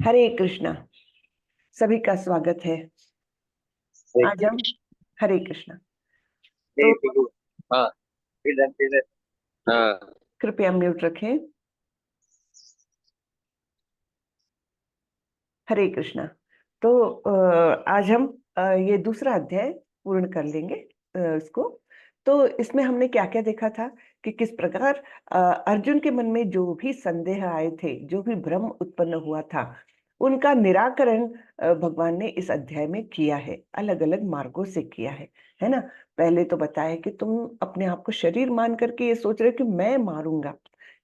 हरे कृष्णा। सभी का स्वागत है। आज हम हरे कृष्णा। तो हाँ, हाँ। कृपया म्यूट रखें। हरे कृष्णा। तो आज हम ये दूसरा अध्याय पूर्ण कर लेंगे इसको। तो इसमें हमने क्या क्या देखा था कि किस प्रकार अर्जुन के मन में जो भी संदेह आए थे, जो भी भ्रम उत्पन्न हुआ था, उनका निराकरण भगवान ने इस अध्याय में किया है, अलग अलग मार्गों से किया है ना। पहले तो बताया कि तुम अपने आप को शरीर मान करके ये सोच रहे हो कि मैं मारूंगा,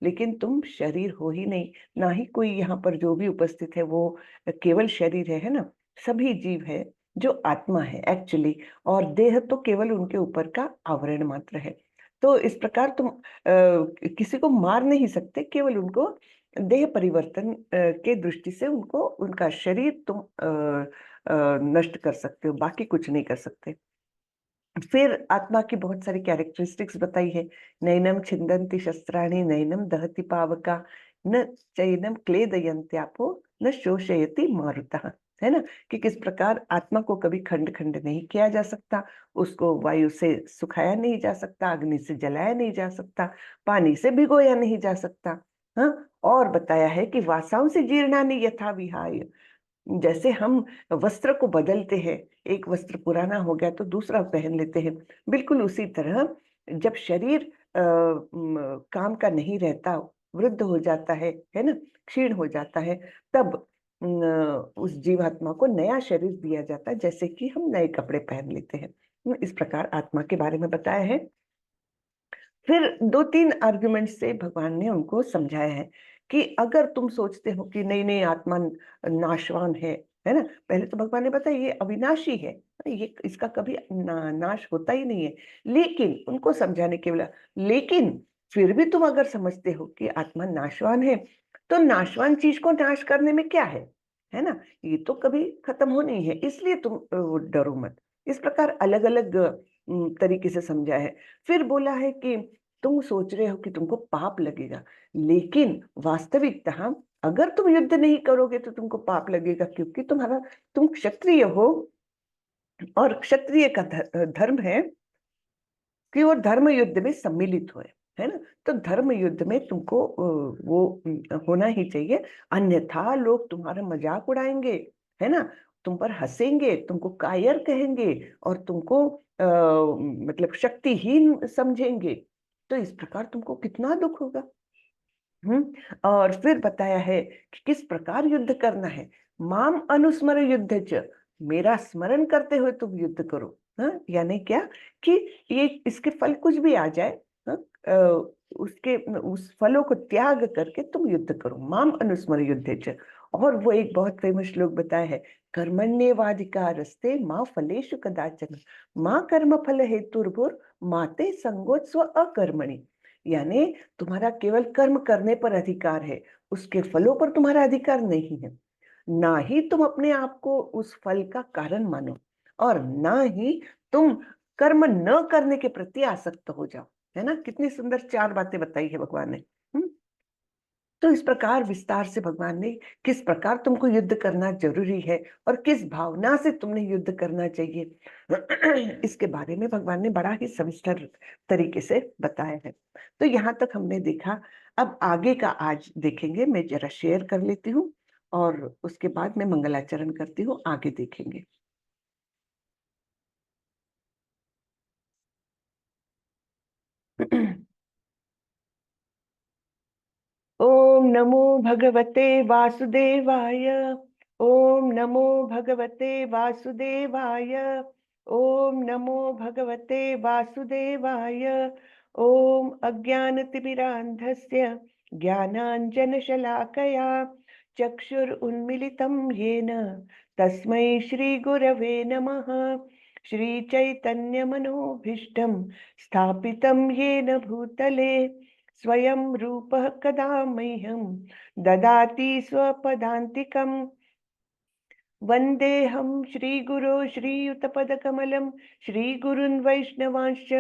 लेकिन तुम शरीर हो ही नहीं, ना ही कोई यहाँ पर जो भी उपस्थित है वो केवल शरीर है ना। सभी जीव है जो आत्मा है एक्चुअली, और देह तो केवल उनके ऊपर का आवरण मात्र है। तो इस प्रकार तुम किसी को मार नहीं सकते, केवल उनको देह परिवर्तन के दृष्टि से उनको उनका शरीर तुम नष्ट कर सकते हो, बाकी कुछ नहीं कर सकते। फिर आत्मा की बहुत सारी कैरेक्टरिस्टिक्स बताई है। नैनम छिंदन्ति शस्त्राणि नैनम दहति पावका न चैनम क्लेदयन्त्यापो न शोषयति मारुतः। है ना, कि किस प्रकार आत्मा को कभी खंड खंड नहीं किया जा सकता, उसको वायु से सुखाया नहीं जा सकता, अग्नि से जलाया नहीं जा सकता, पानी से भिगोया नहीं जा सकता। हाँ, और बताया है कि वासाओं से जीर्णानि यथा विहाय, जैसे हम वस्त्र को बदलते हैं, एक वस्त्र पुराना हो गया तो दूसरा पहन लेते हैं, बिल्कुल उसी तरह जब शरीर काम का नहीं रहता, वृद्ध हो जाता है ना, क्षीण हो जाता है, तब उस जीवात्मा को नया शरीर दिया जाता है, जैसे कि हम नए कपड़े पहन लेते हैं। इस प्रकार आत्मा के बारे में बताया है। फिर दो तीन आर्गुमेंट से भगवान ने उनको समझाया है कि अगर तुम सोचते हो कि नहीं नहीं आत्मा नाशवान है ना, पहले तो भगवान ने बताया ये अविनाशी है, ये इसका कभी नाश होता ही नहीं है। लेकिन उनको समझाने के लिए, लेकिन फिर भी तुम अगर समझते हो कि आत्मा नाशवान है, तो नाशवान चीज को नाश करने में क्या है ना, ये तो कभी खत्म होनी है, इसलिए तुम डरो मत। इस प्रकार अलग अलग तरीके से समझा है। फिर बोला है कि तुम सोच रहे हो कि तुमको पाप लगेगा, लेकिन वास्तविकता अगर तुम युद्ध नहीं करोगे तो तुमको पाप लगेगा, क्योंकि तुम क्षत्रिय हो, और क्षत्रिय का धर्म है कि वो धर्म युद्ध में सम्मिलित हुए, है ना। तो धर्म युद्ध में तुमको वो होना ही चाहिए, अन्यथा लोग तुम्हारा मजाक उड़ाएंगे, है ना, तुम पर हंसेंगे, तुमको कायर कहेंगे, और तुमको मतलब शक्तिहीन समझेंगे। तो इस प्रकार तुमको कितना दुख होगा। और फिर बताया है कि किस प्रकार युद्ध करना है। माम अनुस्मर युद्ध च, मेरा स्मरण करते हुए तुम युद्ध करो। यानी क्या कि ये इसके फल कुछ भी आ जाए, हाँ, उसके उस फलों को त्याग करके तुम युद्ध करो। माम अनुस्मर युद्ध च। और वो एक बहुत फेमस श्लोक बताया है, कर्मण्येवाधिकारस्ते माँ फलेषु कदाचन माँ कर्म फल हेतुर्भुर माते संगोत्स्व अकर्मणि। यानी तुम्हारा केवल कर्म करने पर अधिकार है, उसके फलों पर तुम्हारा अधिकार नहीं है। ना ही तुम अपने आप को उस फल का कारण मानो, और ना ही तुम कर्म न करने के प्रति आसक्त हो जाओ। है ना, कितनी सुंदर चार बातें बताई है भगवान ने। तो इस प्रकार विस्तार से भगवान ने किस प्रकार तुमको युद्ध करना जरूरी है और किस भावना से तुमने युद्ध करना चाहिए, इसके बारे में भगवान ने बड़ा ही सविस्तर तरीके से बताया है। तो यहाँ तक हमने देखा। अब आगे का आज देखेंगे, मैं जरा शेयर कर लेती हूँ और उसके बाद मैं मंगलाचरण करती हूँ, आगे देखेंगे। ओम नमो भगवते वासुदेवाय। ओम नमो भगवते वासुदेवाय। ओम नमो भगवते वासुदेवाय। ओम अज्ञानतिमिरान्धस्य ज्ञानाञ्जनशलाकया चक्षुरुन्मिलितं येन तस्मै श्रीगुरवे नमः। श्रीचैतन्यमनोभीष्टं स्थापितं येन भूतले स्वयं रूपः कदा मह्यं ददाति स्वपदान्तिकम्। वन्देऽहं श्रीगुरो श्रीयुतपदकमलं श्रीगुरुन् वैष्णवांश्च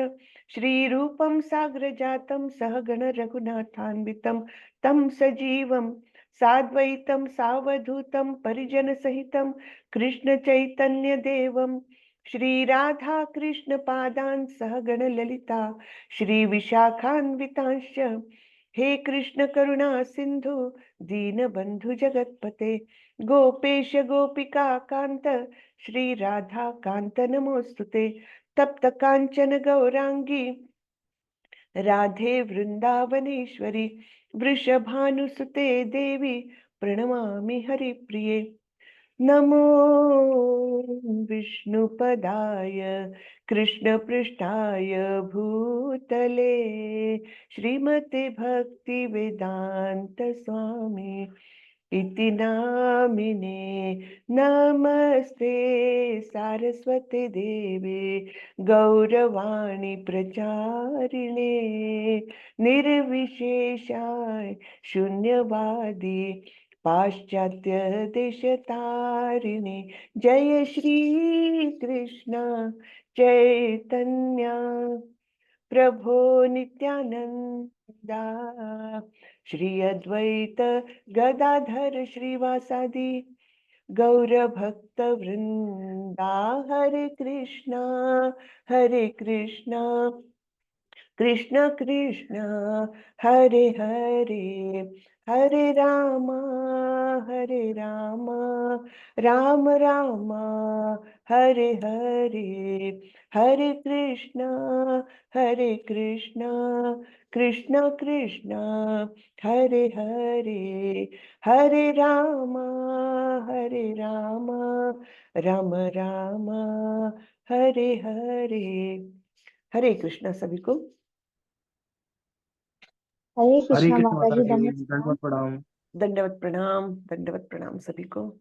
श्रीरूपं साग्रजातं सहगण रघुनाथान्वितं तं सजीवं साद्वैतं सावधूतं परिजन सहितं कृष्ण चैतन्य देवं श्री राधा कृष्ण पादान् सह गण ललिता श्री विशाखान्वितांश्च हे कृष्ण करुणा सिंधु दीन बंधु जगतपते गोपेश गोपिका कांत श्री राधा कांत नमोस्तुते तप्त कांचन गौरांगी राधे वृंदावनेश्वरी वृषभानुसुते देवी प्रणमामि हरिप्रिये नमो विष्णुपदाय कृष्णपृष्ठाय भूतले श्रीमते भक्ति वेदांत स्वामी इति नामिने नमस्ते सारस्वते देवे गौरवाणी प्रचारिणे निर्विशेषाय शून्यवादी पाश्चात्य देशतारिणे जय श्री कृष्ण चैतन्य प्रभो नित्यानंदा श्री अद्वैत गदाधर श्रीवासादि गौर भक्त वृंदा हरे कृष्णा कृष्ण कृष्ण हरे हरे हरे राम राम राम हरे हरे हरे कृष्ण कृष्ण कृष्ण हरे हरे हरे राम राम राम हरे हरे। हरे कृष्णा सभी को। हरे हरे कृष्णा कृष्ण माता माता जी, जी, धन्यवाद। दंडवत प्रणाम। दंडवत प्रणाम सभी को।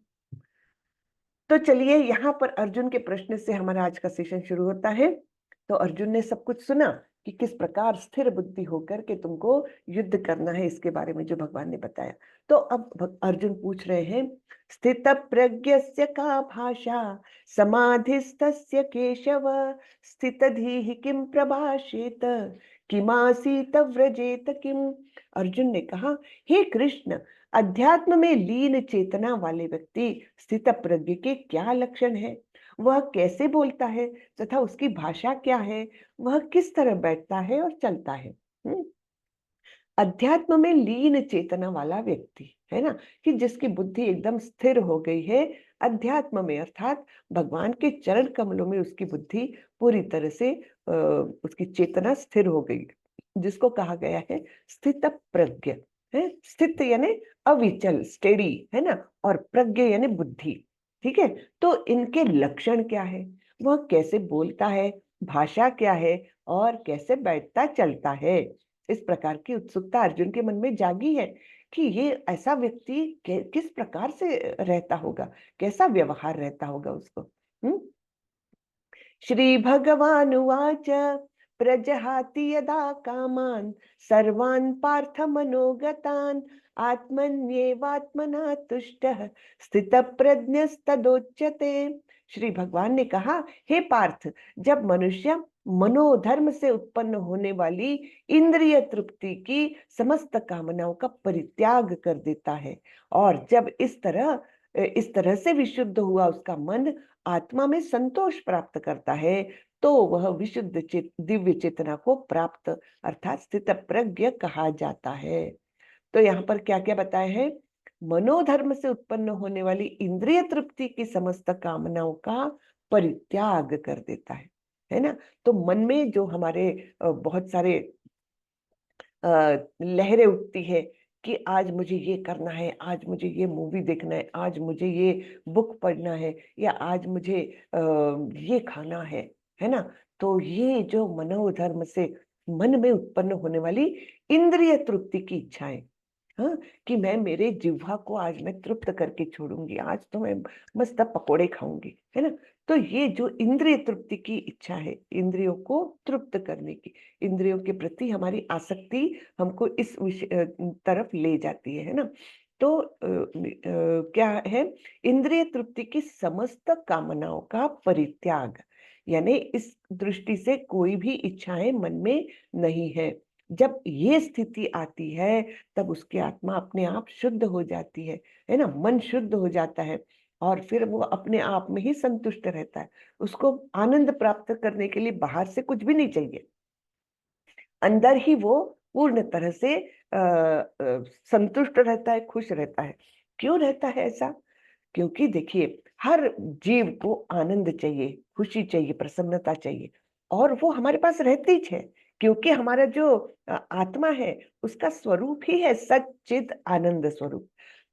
तो चलिए, यहाँ पर अर्जुन के प्रश्न से हमारा आज का सेशन शुरू होता है। तो अर्जुन ने सब कुछ सुना कि किस प्रकार स्थिर बुद्धि होकर के तुमको युद्ध करना है, इसके बारे में जो भगवान ने बताया। तो अब अर्जुन पूछ रहे हैं, स्थित प्रज्ञस्य का भाषा समाधिस्तस्य केशव स्थितधीः किम प्रभाषेत किमासीत व्रजेत किम। अर्जुन ने कहा, हे कृष्ण, अध्यात्म में लीन चेतना वाले व्यक्ति स्थित प्रज्ञ के क्या लक्षण है, वह कैसे बोलता है तथा उसकी भाषा क्या है, वह किस तरह बैठता है और चलता है। अध्यात्म में लीन चेतना वाला व्यक्ति है ना, कि जिसकी बुद्धि एकदम स्थिर हो गई है अध्यात्म में, अर्थात भगवान के चरण कमलों में उसकी बुद्धि पूरी तरह से उसकी चेतना स्थिर हो गई, जिसको कहा गया है स्थित प्रज्ञ है। स्थित यानी अविचल, स्टेडी है ना, और प्रज्ञ यानी बुद्धि। ठीक है, तो इनके लक्षण क्या है, वह कैसे बोलता है, भाषा क्या है, और कैसे बैठता चलता है। इस प्रकार की उत्सुकता अर्जुन के मन में जागी है कि ये ऐसा व्यक्ति किस प्रकार से रहता होगा, कैसा व्यवहार रहता होगा उसको। श्री भगवान उवाच प्रजहाति यदा कामान् सर्वान् पार्थ मनोगतान् आत्मन्येवात्मना तुष्टः स्थितप्रज्ञस्तदोच्यते। श्री भगवान ने कहा, हे पार्थ, जब मनुष्य मनोधर्म से उत्पन्न होने वाली इंद्रिय तृप्ति की समस्त कामनाओं का परित्याग कर देता है, और जब इस तरह से विशुद्ध हुआ उसका मन आत्मा में संतोष प्राप्त करता है, तो वह विशुद्ध दिव्य चेतना को प्राप्त अर्थात स्थित प्रज्ञ कहा जाता है। तो यहाँ पर क्या क्या बताया है, मनोधर्म से उत्पन्न होने वाली इंद्रिय तृप्ति की समस्त कामनाओं का परित्याग कर देता है ना। तो मन में जो हमारे बहुत सारे लहरें उठती है कि आज मुझे ये करना है, आज मुझे ये मूवी देखना है, आज मुझे ये बुक पढ़ना है, या आज मुझे ये खाना है ना। तो ये जो मनोधर्म से मन में उत्पन्न होने वाली इंद्रिय तृप्ति की इच्छाएं, हाँ, कि मैं मेरे जिह्वा को आज मैं तृप्त करके छोड़ूंगी, आज तो मैं मस्त पकोड़े खाऊंगी, है ना। तो ये जो इंद्रिय तृप्ति की इच्छा है, इंद्रियों को तृप्त करने की, इंद्रियों के प्रति हमारी आसक्ति हमको इस तरफ ले जाती है ना। तो क्या है, इंद्रिय तृप्ति की समस्त कामनाओं का परित्याग, यानी इस दृष्टि से कोई भी इच्छाएं मन में नहीं है। जब ये स्थिति आती है तब उसकी आत्मा अपने आप शुद्ध हो जाती है ना, मन शुद्ध हो जाता है और फिर वो अपने आप में ही संतुष्ट रहता है। उसको आनंद प्राप्त करने के लिए बाहर से कुछ भी नहीं चाहिए, अंदर ही वो पूर्ण तरह से संतुष्ट रहता है, खुश रहता है। क्यों रहता है ऐसा? क्योंकि देखिए, हर जीव को आनंद चाहिए, खुशी चाहिए, प्रसन्नता चाहिए और वो हमारे पास रहती ही है, क्योंकि हमारा जो आत्मा है उसका स्वरूप ही है सच्चिद आनंद स्वरूप।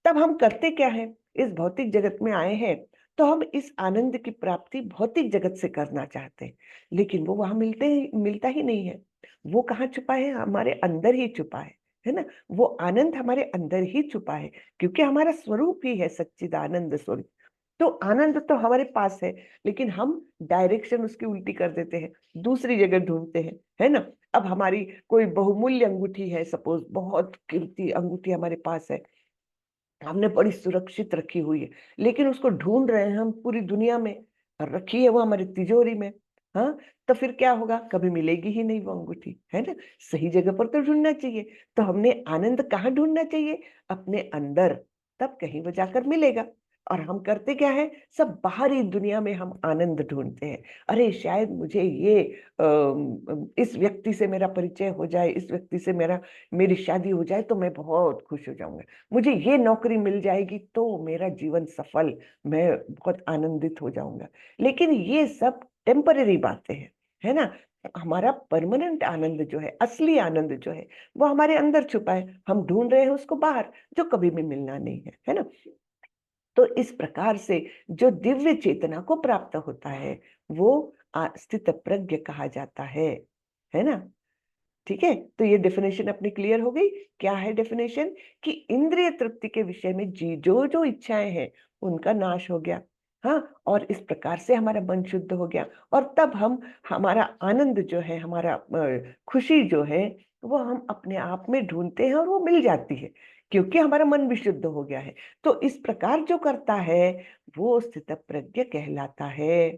तब हम करते क्या है? इस भौतिक जगत में आए हैं तो हम इस आनंद की प्राप्ति भौतिक जगत से करना चाहते हैं, लेकिन वो वहां मिलता ही नहीं है। वो कहाँ छुपा है? हमारे अंदर ही छुपा है ना। वो आनंद हमारे अंदर ही छुपा है, क्योंकि हमारा स्वरूप ही है सच्चिदानंद स्वरूप। तो आनंद तो हमारे पास है, लेकिन हम डायरेक्शन उसकी उल्टी कर देते हैं, दूसरी जगह ढूंढते हैं, है ना। अब हमारी कोई बहुमूल्य अंगूठी है, सपोज बहुत कीमती अंगूठी हमारे पास है, हमने बड़ी सुरक्षित रखी हुई है, लेकिन उसको ढूंढ रहे हैं हम पूरी दुनिया में, और रखी है वो हमारी तिजोरी में। हाँ, तो फिर क्या होगा? कभी मिलेगी ही नहीं वो अंगूठी, है ना। सही जगह पर तो ढूंढना चाहिए। तो हमने आनंद कहाँ ढूंढना चाहिए? अपने अंदर, तब कहीं वो जाकर मिलेगा। और हम करते क्या है? सब बाहरी दुनिया में हम आनंद ढूंढते हैं। अरे शायद मुझे ये इस व्यक्ति से मेरा परिचय हो जाए, इस व्यक्ति से मेरी शादी हो जाए तो मैं बहुत खुश हो जाऊंगा, मुझे ये नौकरी मिल जाएगी तो मेरा जीवन सफल, मैं बहुत आनंदित हो जाऊंगा। लेकिन ये सब टेम्पररी बातें हैं, है ना। हमारा परमानेंट आनंद जो है, असली आनंद जो है, वो हमारे अंदर छुपा है, हम ढूंढ रहे हैं उसको बाहर, जो कभी भी मिलना नहीं है ना। तो इस प्रकार से जो दिव्य चेतना को प्राप्त होता है वो स्थित प्रज्ञ कहा जाता है ना। ठीक है, तो ये डेफिनेशन अपनी क्लियर हो गई। क्या है डेफिनेशन? कि इंद्रिय तृप्ति के विषय में जी जो जो इच्छाएं हैं उनका नाश हो गया। हाँ, और इस प्रकार से हमारा मन शुद्ध हो गया, और तब हम हमारा आनंद जो है, हमारा खुशी जो है, वो हम अपने आप में ढूंढते हैं और वो मिल जाती है, क्योंकि हमारा मन भी शुद्ध हो गया है। तो इस प्रकार जो करता है वो स्थित प्रज्ञ कहलाता है।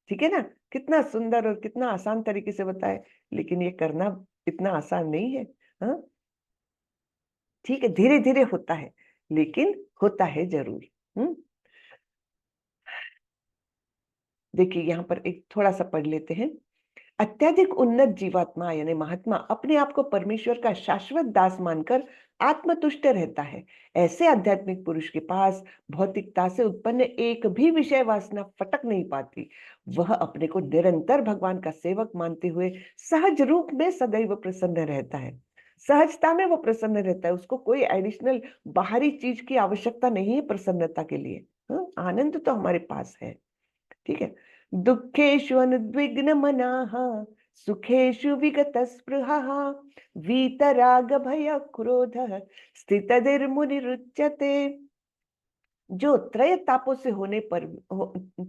ठीक है ना। कितना सुंदर और कितना आसान तरीके से बताए, लेकिन ये करना इतना आसान नहीं है। हाँ, ठीक है, धीरे धीरे होता है, लेकिन होता है जरूर। हम्म। देखिए यहाँ पर एक थोड़ा सा पढ़ लेते हैं। अत्यधिक उन्नत जीवात्मा यानी महात्मा अपने आप को परमेश्वर का शाश्वत दास मानकर आत्मतुष्ट रहता है। ऐसे आध्यात्मिक पुरुष के पास भौतिकता से उत्पन्न एक भी विषय वासना फटक नहीं पाती। वह अपने को निरंतर भगवान का सेवक मानते हुए सहज रूप में सदैव प्रसन्न रहता है। सहजता में वो प्रसन्न रहता है, उसको कोई एडिशनल बाहरी चीज की आवश्यकता नहीं है प्रसन्नता के लिए। आनंद तो हमारे पास है। ठीक है। दुःखेषु अनुद्विग्न मनाः सुखेषु विगत स्पृहः वीतराग भय क्रोधः स्थितधिर्मुनिरुच्यते। जो त्रय तापों से होने पर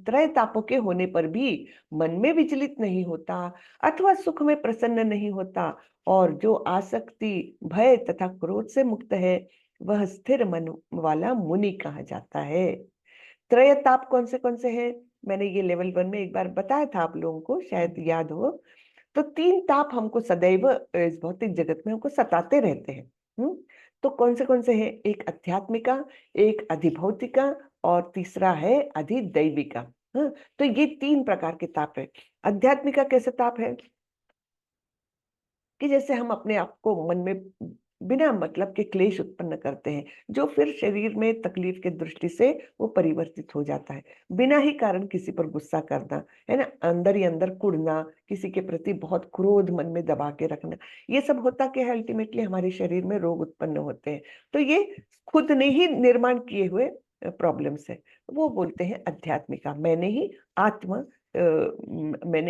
त्रय तापों के होने पर भी मन में विचलित नहीं होता अथवा सुख में प्रसन्न नहीं होता, और जो आसक्ति, भय तथा क्रोध से मुक्त है, वह स्थिर मन वाला मुनि कहा जाता है। त्रय ताप कौन से हैं? मैंने ये लेवल 1 में एक बार बताया था आप लोगों को, शायद याद हो। तो 3 ताप हमको सदैव इस भौतिक जगत में हमको सताते रहते हैं। तो कौन से हैं? एक अध्यात्मिका, एक अधिभौतिका, और तीसरा है अधिदैविका। तो ये 3 प्रकार के ताप है। अध्यात्मिका कैसे ताप है? कि जैसे हम अपने आप को मन में बिना मतलब के क्लेश उत्पन्न करते हैं, जो फिर शरीर में तकलीफ के दृष्टि से वो परिवर्तित हो जाता है। बिना ही कारण किसी पर गुस्सा करना, है ना, अंदर ही अंदर कुढ़ना, किसी के प्रति बहुत क्रोध मन में दबा के रखना, ये सब होता क्या है? अल्टीमेटली हमारे शरीर में रोग उत्पन्न होते हैं। तो ये खुद ने ही निर्माण किए हुए प्रॉब्लम्स है। वो बोलते हैं अध्यात्मिका, मैंने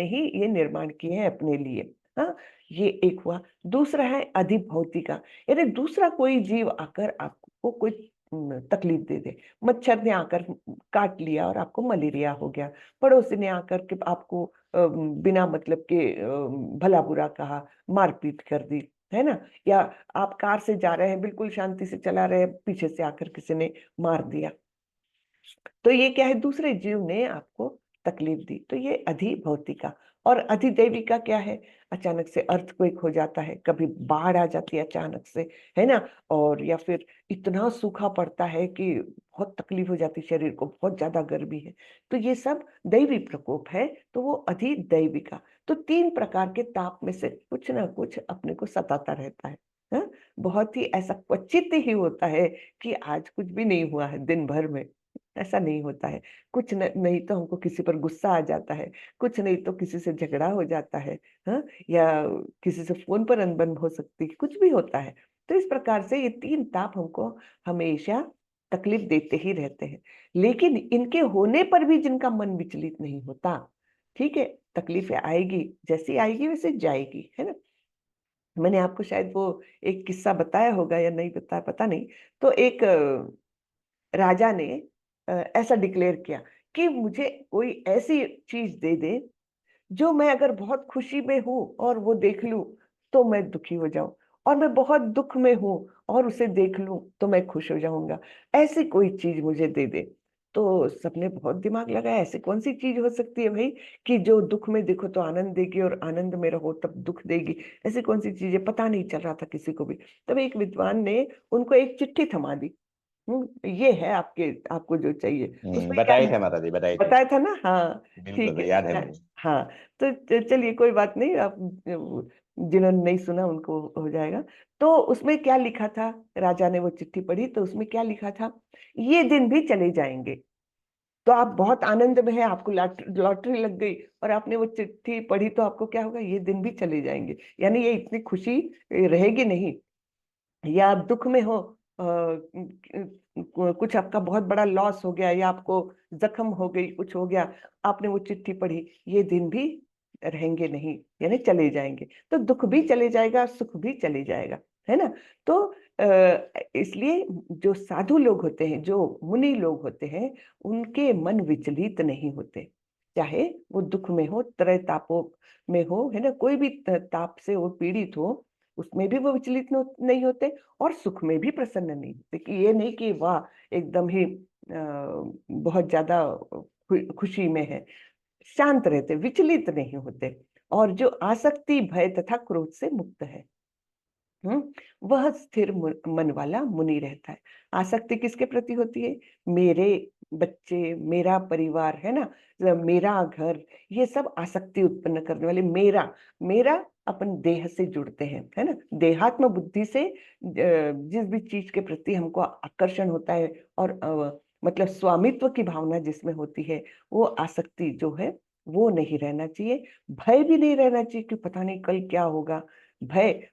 ही ये निर्माण किए हैं अपने लिए। हाँ, ये एक हुआ। दूसरा है अधिभौतिका, यानी दूसरा कोई जीव आकर आपको कोई तकलीफ दे दे। मच्छर ने आकर काट लिया और आपको मलेरिया हो गया, पड़ोसी ने आकर के आपको बिना मतलब के भला बुरा कहा, मारपीट कर दी, है ना। या आप कार से जा रहे हैं, बिल्कुल शांति से चला रहे हैं, पीछे से आकर किसी ने मार दिया। तो ये क्या है? दूसरे जीव ने आपको तकलीफ दी, तो ये अधिभौतिका। और अधिदैवी का क्या है, अचानक से अर्थक्वेक हो जाता है, कभी बाढ़ आ जाती है अचानक से, है ना, और या फिर इतना सूखा पड़ता है कि बहुत तकलीफ हो जाती है शरीर को, बहुत ज्यादा गर्मी है। तो ये सब दैवी प्रकोप है, तो वो अधिदैवी का। तो 3 प्रकार के ताप में से कुछ ना कुछ अपने को सताता रहता है। हाँ? बहुत ही ऐसा क्वचित ही होता है कि आज कुछ भी नहीं हुआ है दिन भर में, ऐसा नहीं होता है। कुछ नहीं तो हमको किसी पर गुस्सा आ जाता है, कुछ नहीं तो किसी से झगड़ा हो जाता है, हाँ, या किसी से फोन पर अनबन हो सकती है, कुछ भी होता है। तो इस प्रकार से ये 3 ताप हमको हमेशा तकलीफ देते ही रहते हैं। लेकिन इनके होने पर भी जिनका मन विचलित नहीं होता, ठीक है, तकलीफें आएगी, जैसी आएगी वैसे जाएगी, है ना। मैंने आपको शायद वो एक किस्सा बताया होगा या नहीं बताया, पता नहीं। तो एक राजा ने ऐसा डिक्लेयर किया कि मुझे कोई ऐसी चीज दे दे जो मैं अगर बहुत खुशी में हूं और वो देख लूं तो मैं दुखी हो जाऊं, और मैं बहुत दुख में हूं और उसे देख लूं तो मैं खुश हो जाऊंगा। ऐसी कोई चीज मुझे दे दे। तो सबने बहुत दिमाग लगाया, ऐसी कौन सी चीज हो सकती है भाई कि जो दुख में देखो तो आनंद देगी और आनंद में रहो तब दुख देगी। ऐसी कौन सी चीज है, पता नहीं चल रहा था किसी को भी। तब एक विद्वान ने उनको एक चिट्ठी थमा दी। ये है आपके, आपको जो चाहिए। उसमें क्या बताए थे लिखा, माता जी, बताए थे। बताया था ना, हाँ। ठीक बिल्कुल है, याद है मुझे। हाँ। तो चलिए कोई बात नहीं, आप जिन्होंने नहीं सुना उनको हो जाएगा। तो उसमें क्या लिखा था, राजा ने वो चिट्ठी पढ़ी तो उसमें क्या लिखा था, ये दिन भी चले जाएंगे। तो आप बहुत आनंद में हैं, आपको लॉटरी लग गई और आपने वो चिट्ठी पढ़ी, तो आपको क्या होगा, ये दिन भी चले जाएंगे, यानी ये इतनी खुशी रहेगी नहीं। या आप दुख में हो, कुछ आपका बहुत बड़ा लॉस हो गया या आपको जख्म हो गई, कुछ हो गया, आपने वो चिट्ठी पढ़ी, ये दिन भी रहेंगे नहीं, यानी चले जाएंगे। तो दुख भी चले जाएगा, सुख भी चले जाएगा, है ना। तो इसलिए जो साधु लोग होते हैं, जो मुनि लोग होते हैं, उनके मन विचलित नहीं होते। चाहे वो दुख में हो, त्रय तापों में हो, है ना, कोई भी ताप से वो पीड़ित हो, उसमें भी वो विचलित नहीं होते, और सुख में भी प्रसन्न नहीं होते। कि ये नहीं कि वाह एकदम ही बहुत ज्यादा खुशी में है, शांत रहते, विचलित नहीं होते। और जो आसक्ति, भय तथा क्रोध से मुक्त है, वह स्थिर मन वाला मुनि रहता है। आसक्ति किसके प्रति होती है, मेरे बच्चे, मेरा परिवार, है ना, मेरा घर, ये सब आसक्ति उत्पन्न करने वाले, मेरा मेरा अपन देह से जुड़ते हैं, है ना, देहात्म बुद्धि से जिस भी चीज के प्रति हमको आकर्षण होता है, और मतलब स्वामित्व की भावना जिसमें होती है, वो आसक्ति जो है वो नहीं रहना चाहिए। भय भी नहीं रहना चाहिए कि पता नहीं कल क्या होगा। भय,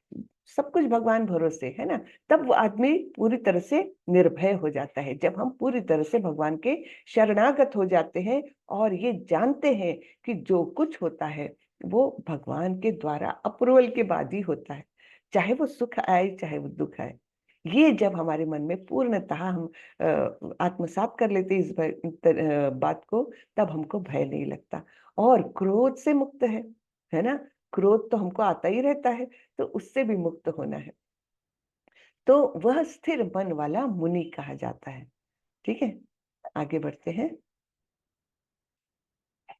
सब कुछ भगवान भरोसे, है ना। तब वो आदमी पूरी तरह से निर्भय हो जाता है, जब हम पूरी तरह से भगवान के शरणागत हो जाते हैं और ये जानते हैं कि जो कुछ होता है वो भगवान के द्वारा अप्रूवल के बाद ही होता है, चाहे वो सुख आए चाहे वो दुख आए। ये जब हमारे मन में पूर्णतः हम आत्मसात कर लेते हैं इस बात को, तब हमको भय नहीं लगता, और क्रोध से मुक्त है ना। क्रोध तो हमको आता ही रहता है, तो उससे भी मुक्त होना है। तो वह स्थिर मन वाला मुनि कहा जाता है। ठीक है, आगे बढ़ते हैं।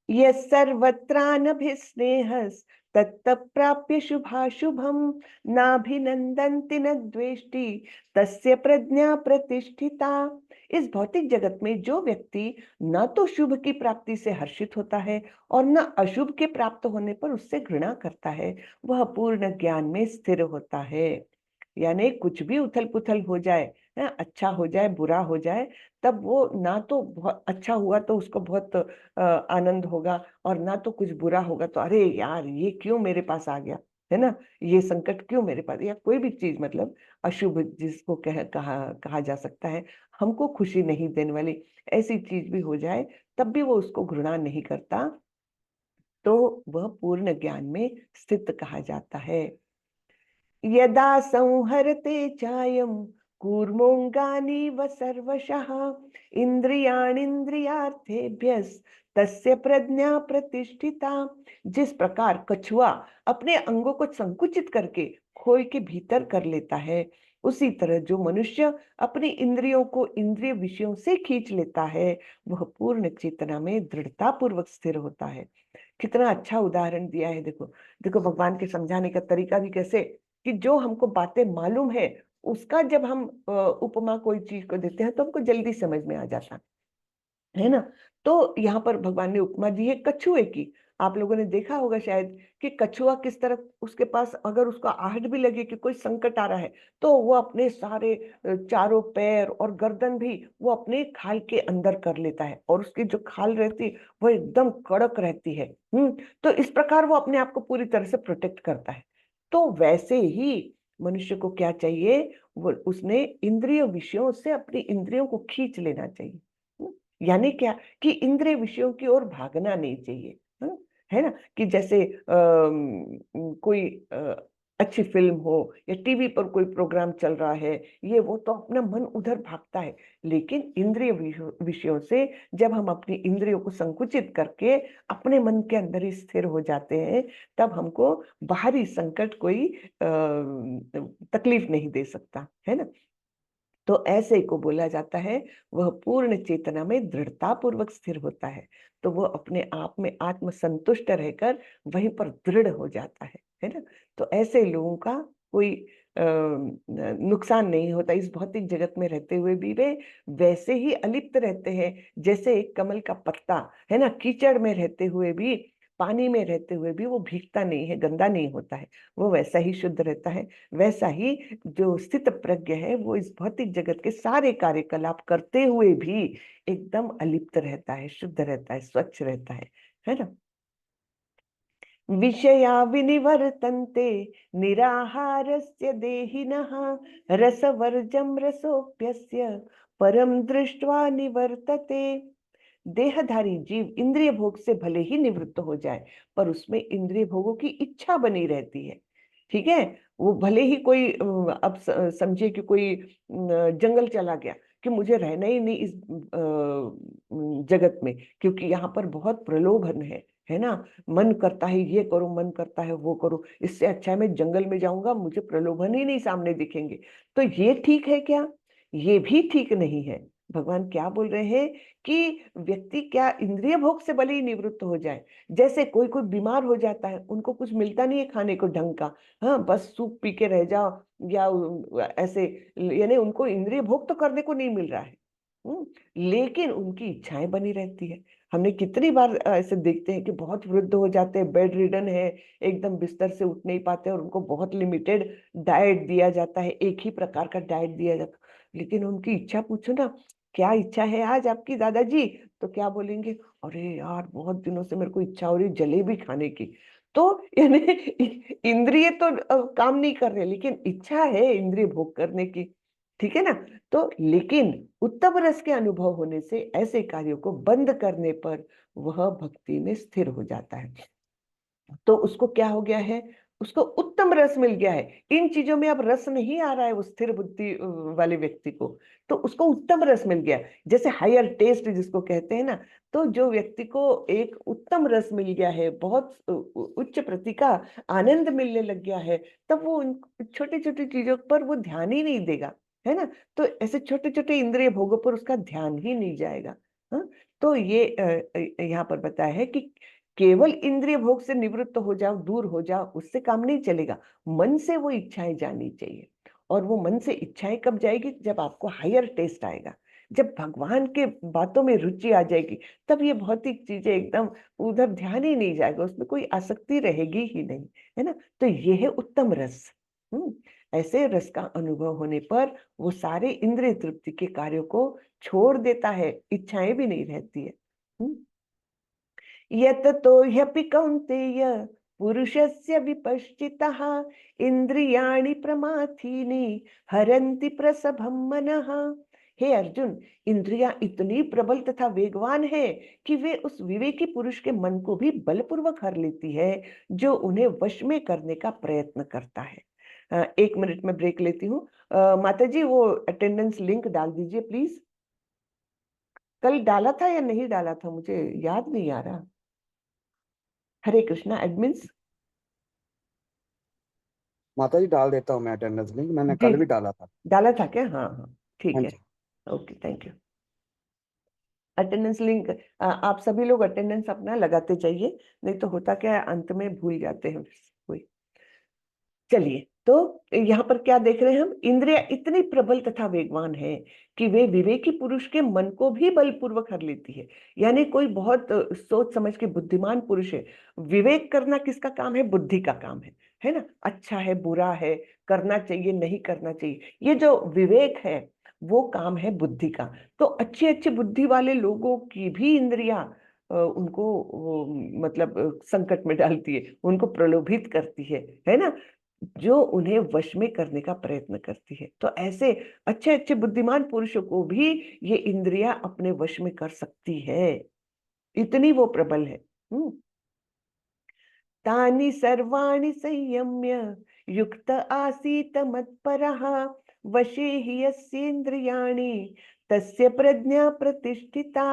यः सर्वत्रानभिस्नेहस् तत्तप्राप्य शुभाशुभम् नाभिनन्दन्ति न द्वेष्टि तस्य प्रज्ञा प्रतिष्ठिता। इस भौतिक जगत में जो व्यक्ति न तो शुभ की प्राप्ति से हर्षित होता है और न अशुभ के प्राप्त होने पर उससे घृणा करता है, वह पूर्ण ज्ञान में स्थिर होता है। यानी कुछ भी उथल पुथल हो जाए, अच्छा हो जाए बुरा हो जाए, तब वो ना तो बहुत अच्छा हुआ तो उसको बहुत आनंद होगा, और ना तो कुछ बुरा होगा तो अरे यार ये क्यों मेरे पास आ गया, है ना, ये संकट क्यों मेरे पास, या कोई भी चीज मतलब अशुभ जिसको कहा जा सकता है, हमको खुशी नहीं देने वाली ऐसी चीज भी हो जाए, तब भी वो उसको घृणा नहीं करता, तो वह पूर्ण ज्ञान में स्थित कहा जाता है। यदा संहरते चायं कूर्मोऽङ्गानीव सर्वशः इंद्रियाणींद्रियार्थेभ्यस् तस्य प्रज्ञा प्रतिष्ठिता। जिस प्रकार कछुआ अपने अंगों को संकुचित करके खोए के भीतर कर लेता है, उसी तरह जो मनुष्य अपनी इंद्रियों को इंद्रिय विषयों से खींच लेता है, वह पूर्ण चेतना में दृढ़ता पूर्वक स्थिर होता है। कितना अच्छा उदाहरण दिया है। देखो देखो भगवान के समझाने का तरीका भी कैसे, कि जो हमको बातें मालूम है उसका जब हम उपमा कोई चीज को देते हैं तो हमको जल्दी समझ में आ जाता है ना। तो यहाँ पर भगवान ने उपमा दी है कछुए की। आप लोगों ने देखा होगा शायद कि कछुआ किस तरह, उसके पास अगर उसका आहट भी लगे कि कोई संकट आ रहा है तो वो अपने सारे चारों पैर और गर्दन भी वो अपने खाल के अंदर कर लेता है, और उसकी जो खाल रहती है वो एकदम कड़क रहती है। तो इस प्रकार वो अपने आप को पूरी तरह से प्रोटेक्ट करता है। तो वैसे ही मनुष्य को क्या चाहिए, वो उसने इंद्रिय विषयों से अपनी इंद्रियों को खींच लेना चाहिए। यानी क्या, कि इंद्रिय विषयों की ओर भागना नहीं चाहिए। है ना, कि जैसे कोई अच्छी फिल्म हो या टीवी पर कोई प्रोग्राम चल रहा है, ये वो तो अपना मन उधर भागता है। लेकिन इंद्रिय विषयों से जब हम अपनी इंद्रियों को संकुचित करके अपने मन के अंदर ही स्थिर हो जाते हैं, तब हमको बाहरी संकट कोई तकलीफ नहीं दे सकता, है ना। तो ऐसे को बोला जाता है वह पूर्ण चेतना में दृढ़ता पूर्वक स्थिर होता है। तो वह अपने आप में आत्म संतुष्ट रहकर वहीं पर दृढ़ हो जाता है ना। तो ऐसे लोगों का कोई नुकसान नहीं होता इस भौतिक जगत में रहते हुए भी। वे वैसे ही अलिप्त रहते हैं जैसे एक कमल का पत्ता, है ना, कीचड़ में रहते हुए भी, पानी में रहते हुए भी वो भीगता नहीं है, गंदा नहीं होता है, वो वैसा ही शुद्ध रहता है। वैसा ही जो स्थित प्रज्ञ है वो इस भौतिक जगत के सारे कार्यकलाप करते हुए भी एकदम अलिप्त रहता है, शुद्ध रहता है, स्वच्छ रहता है ना। विषया विनिवर्तन्ते निराहारस्य देहिनः रसवर्जं रसोप्यस्य परम दृष्ट्वा निवर्तते। देहधारी जीव इंद्रिय भोग से भले ही निवृत्त हो जाए, पर उसमें इंद्रिय भोगों की इच्छा बनी रहती है। ठीक है, वो भले ही कोई अब समझिए कि कोई जंगल चला गया, कि मुझे रहना ही नहीं इस जगत में, क्योंकि यहाँ पर बहुत प्रलोभन है ना। मन करता है ये करो, मन करता है वो करो, इससे अच्छा है मैं जंगल में जाऊंगा, मुझे प्रलोभन ही नहीं सामने दिखेंगे। तो ये ठीक है क्या? ये भी ठीक नहीं है। भगवान क्या बोल रहे हैं कि व्यक्ति क्या इंद्रिय भोग से भले ही निवृत्त हो जाए, जैसे कोई कोई बीमार हो जाता है, उनको कुछ मिलता नहीं है खाने को ढंग का, हाँ बस सूप पी के रह जाओ, या ऐसे, यानी उनको इंद्रिय भोग तो करने को नहीं मिल रहा है। लेकिन उनकी इच्छाएं बनी रहती है। हमने कितनी बार ऐसे देखते हैं कि बहुत वृद्ध हो जाते हैं, बेड रिडन है, एकदम बिस्तर से उठ नहीं पाते, और उनको बहुत लिमिटेड डाइट दिया जाता है, एक ही प्रकार का डाइट दिया जाता है। लेकिन उनकी इच्छा पूछो ना, क्या इच्छा है आज आपकी दादाजी, तो क्या बोलेंगे, अरे यार बहुत दिनों से मेरे को इच्छा हो रही जलेबी खाने की। तो यानी इंद्रिय तो काम नहीं कर रहे, लेकिन इच्छा है इंद्रिय भोग करने की। ठीक है ना। तो लेकिन उत्तम रस के अनुभव होने से ऐसे कार्यों को बंद करने पर वह भक्ति में स्थिर हो जाता है। तो उसको क्या हो गया है, उसको उत्तम रस मिल गया है। इन चीजों में अब रस नहीं आ रहा है उस स्थिर बुद्धि वाले व्यक्ति को, तो उसको उत्तम रस मिल गया, जैसे हायर टेस्ट जिसको कहते हैं ना। तो जो व्यक्ति को एक उत्तम रस मिल गया है, बहुत उच्च प्रति का आनंद मिलने लग गया है, तब वो छोटी छोटी चीजों पर वो ध्यान ही नहीं देगा, है ना। तो ऐसे छोटे छोटे इंद्रिय भोगों पर उसका ध्यान ही नहीं जाएगा। हाँ, तो ये यहाँ पर बताया है कि केवल इंद्रिय भोग से निवृत्त हो जाओ, दूर हो जाओ, उससे काम नहीं चलेगा। मन से वो इच्छाएं जानी चाहिए। और वो मन से इच्छाएं कब जाएगी, जब आपको हायर टेस्ट आएगा, जब भगवान के बातों में रुचि आ जाएगी, तब ये भौतिक चीजें एकदम उधर ध्यान ही नहीं जाएगा, उसमें कोई आसक्ति रहेगी ही नहीं, है ना। तो ये है उत्तम रस। हम्म ऐसे रस का अनुभव होने पर वो सारे इंद्रिय तृप्ति के कार्यों को छोड़ देता है, इच्छाएं भी नहीं रहती है। यततो ह्यपि कौन्तेय पुरुषस्य विपश्चितः इंद्रियाणि प्रमाथीनि हरन्ति प्रसभं मनः। हे अर्जुन, इंद्रियां इतनी प्रबल तथा वेगवान है कि वे उस विवेकी पुरुष के मन को भी बलपूर्वक हर लेती है, जो उन्हें वश में करने का प्रयत्न करता है। 1 मिनट में ब्रेक लेती हूँ। माता जी वो अटेंडेंस लिंक डाल दीजिए प्लीज। कल डाला था या नहीं डाला था, मुझे याद नहीं आ रहा। हरे कृष्णा एडमिन्स। माता जी डाल देता हूँ मैं अटेंडेंस लिंक, मैंने जी, कल भी डाला था। डाला था क्या? हाँ हाँ, ठीक हाँ है। जी। Okay, thank you. Attendance link आप सभी लोग अटेंडेंस अपना लगाते जाइए, नहीं तो होता क्या है अंत में भूल जाते हैं कोई। चलिए, तो यहाँ पर क्या देख रहे हैं हम, इंद्रिया इतनी प्रबल तथा वेगवान है कि वे विवेकी पुरुष के मन को भी बलपूर्वक हर लेती है। यानी कोई बहुत सोच समझ के बुद्धिमान पुरुष है। विवेक करना किसका काम है? बुद्धि का काम है ना। अच्छा है, बुरा है, करना चाहिए, नहीं करना चाहिए, ये जो विवेक है वो काम है बुद्धि का। तो अच्छी अच्छी बुद्धि वाले लोगों की भी इंद्रिया उनको मतलब संकट में डालती है, उनको प्रलोभित करती है ना, जो उन्हें वश में करने का प्रयत्न करती है। तो ऐसे अच्छे अच्छे बुद्धिमान पुरुषों को भी ये इंद्रियां अपने वश में कर सकती है, इतनी वो प्रबल है। तानि सर्वाणि संयम्य युक्त आसीत मत्परः वशे हि यस्येन्द्रियाणि तस्य प्रज्ञा प्रतिष्ठिता।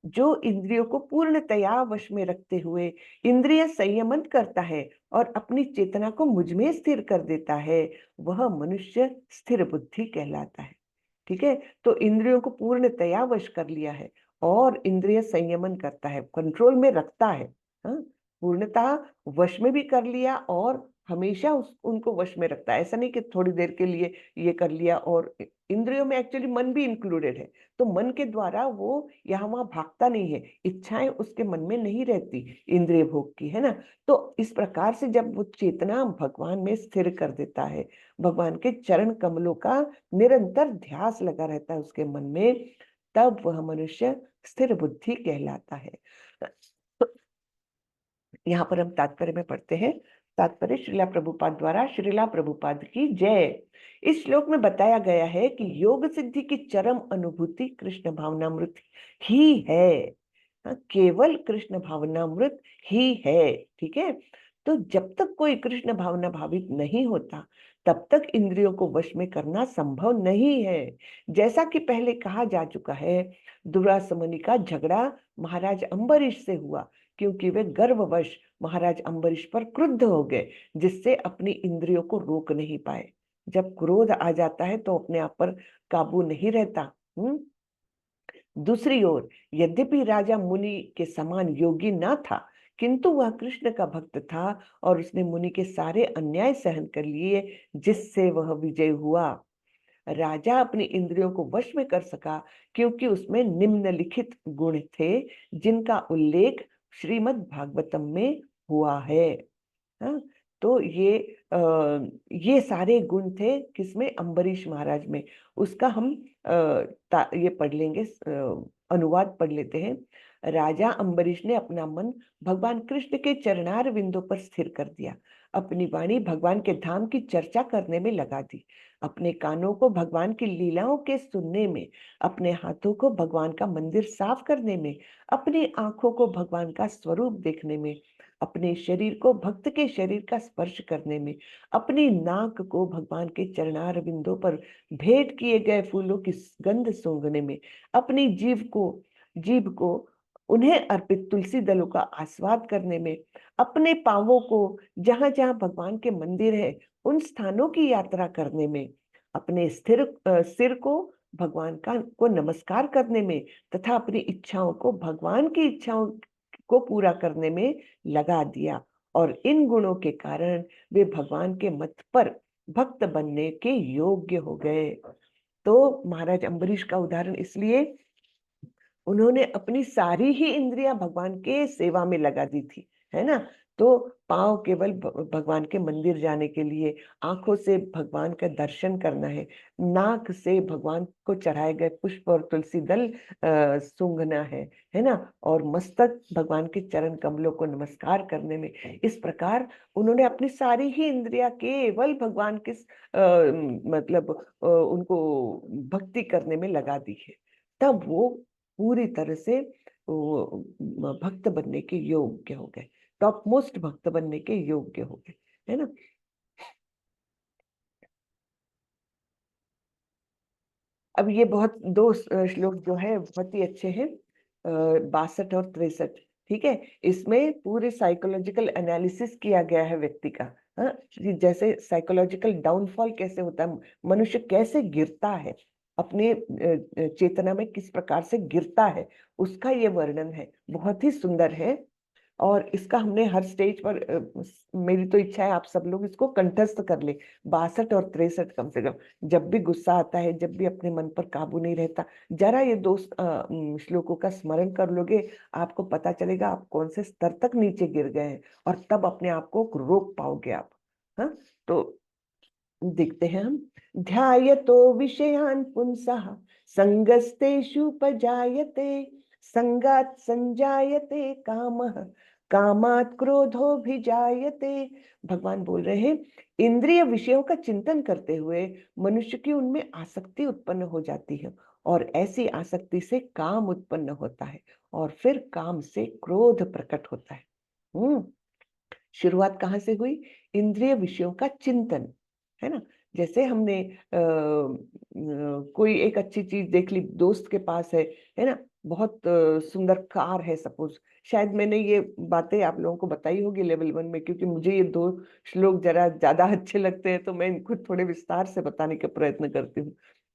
जो इंद्रियों को पूर्णतया वश में रखते हुए इंद्रिय संयमन करता है और अपनी चेतना को मुझ में स्थिर कर देता है, वह मनुष्य स्थिर बुद्धि कहलाता है। ठीक है, तो इंद्रियों को पूर्णतया वश कर लिया है और इंद्रिय संयमन करता है, कंट्रोल में रखता है। हाँ, पूर्णतः वश में भी कर लिया और हमेशा उनको वश में रखता है। ऐसा नहीं कि थोड़ी देर के लिए ये कर लिया, और इंद्रियों में एक्चुअली मन भी इंक्लूडेड है। तो मन के द्वारा वो यहाँ वहां भागता नहीं है, इच्छाएं उसके मन में नहीं रहती इंद्रिय भोग की, है ना। तो इस प्रकार से जब वो चेतना भगवान में स्थिर कर देता है, भगवान के चरण कमलों का निरंतर ध्यास लगा रहता है उसके मन में, तब वह मनुष्य स्थिर बुद्धि कहलाता है। यहाँ पर हम तात्पर्य में पढ़ते हैं। तात्पर्य श्रीला प्रभुपाद द्वारा, श्रीला प्रभुपाद की जय। इस श्लोक में बताया गया है कि योग सिद्धि की चरम अनुभूति कृष्ण भावनामृत ही है। केवल कृष्ण भावनामृत ही है। ठीक है, तो जब तक कोई कृष्ण भावना भावित नहीं होता तब तक इंद्रियों को वश में करना संभव नहीं है। जैसा कि पहले कहा जा चुका है, दुर्वासा मुनि का झगड़ा महाराज अम्बरीश से हुआ क्योंकि वे गर्ववश महाराज अम्बरीश पर क्रुद्ध हो गए, जिससे अपनी इंद्रियों को रोक नहीं पाए। जब क्रोध आ जाता है तो अपने आप पर काबू नहीं रहता। दूसरी ओर यद्यपि राजा मुनि के समान योगी न था, किंतु वह कृष्ण का भक्त था और उसने मुनि के सारे अन्याय सहन कर लिए, जिससे वह विजय हुआ। राजा अपनी इंद्रियों को वश में कर सका क्योंकि उसमें निम्नलिखित गुण थे, जिनका उल्लेख श्रीमद् भागवतम में हुआ है। हाँ, तो ये सारे गुण थे किसमें? अम्बरीश महाराज में। उसका हम ये पढ़ लेंगे, अनुवाद पढ़ लेते हैं। राजा अम्बरीश ने अपना मन भगवान कृष्ण के चरणार विंदों पर स्थिर कर दिया, अपनी वाणी भगवान के धाम की चर्चा करने में लगा दी, अपने कानों को भगवान की लीलाओं के सुनने में, अपने हाथों को भगवान का मंदिर साफ करने में, अपनी आंखों को भगवान का स्वरूप देखने में, अपने शरीर को भक्त के शरीर का स्पर्श करने में, अपनी नाक को भगवान के चरणार बिंदों पर भेंट किए गए फूलों की गंध सूंघने में, अपनी जीभ को उन्हें अर्पित तुलसी दलों का आस्वाद करने में, अपने पांवों को जहां जहां भगवान के मंदिर है उन स्थानों की यात्रा करने में, अपने सिर को भगवान को नमस्कार करने में तथा अपनी इच्छाओं को भगवान की इच्छाओं को पूरा करने में लगा दिया। और इन गुणों के कारण वे भगवान के मत पर भक्त बनने के योग्य हो गए। तो महाराज अम्बरीश का उदाहरण इसलिए, उन्होंने अपनी सारी ही इंद्रियां भगवान के सेवा में लगा दी थी, है ना। तो पांव केवल भगवान के मंदिर जाने के लिए, आंखों से भगवान का दर्शन करना है, नाक से भगवान को चढ़ाए गए पुष्प और तुलसी दल सूंघना है ना, और मस्तक भगवान के चरण कमलों को नमस्कार करने में। इस प्रकार उन्होंने अपनी सारी ही इंद्रियां केवल भगवान के मतलब उनको भक्ति करने में लगा दी है। तब वो पूरी तरह से भक्त बनने के योग्य हो गए, टॉप मोस्ट भक्त बनने के योग्य हो गए, है ना। अब ये बहुत दो श्लोक जो है बहुत ही अच्छे हैं, 62 और 63। ठीक है, इसमें पूरे साइकोलॉजिकल एनालिसिस किया गया है व्यक्ति का। हाँ, जैसे साइकोलॉजिकल डाउनफॉल कैसे होता है, मनुष्य कैसे गिरता है, अपने चेतना में किस प्रकार से गिरता है, उसका ये वर्णन है, बहुत ही सुंदर है। और इसका हमने हर स्टेज पर मेरी तो इच्छा है आप सब लोग इसको कंठस्थ कर ले, 62 और 63 कम से कम। जब भी गुस्सा आता है, जब भी अपने मन पर काबू नहीं रहता, जरा ये दो श्लोकों का स्मरण कर लोगे, आपको पता चलेगा आप कौन से स्तर तक नीचे गिर गए हैं, और तब अपने आप को रोक पाओगे आप। हाँ, तो देखते हैं हम। ध्यायतो विषयान् पुंसः संगस्तेषुपजायते, संगात् संजायते कामः, कामात् क्रोधोऽभिजायते। भगवान बोल रहे हैं, इंद्रिय विषयों का चिंतन करते हुए मनुष्य की उनमें आसक्ति उत्पन्न हो जाती है, और ऐसी आसक्ति से काम उत्पन्न होता है, और फिर काम से क्रोध प्रकट होता है। शुरुआत कहाँ से हुई? इंद्रिय विषयों का चिंतन, है ना। जैसे हमने कोई एक अच्छी चीज देख ली, दोस्त के पास है ना, बहुत सुंदर कार है सपोज। शायद मैंने ये बातें आप लोगों को बताई होगी लेवल 1 में, क्योंकि मुझे ये दो श्लोक जरा ज्यादा अच्छे लगते हैं, तो मैं इनको थोड़े विस्तार से बताने का प्रयत्न करती हूँ।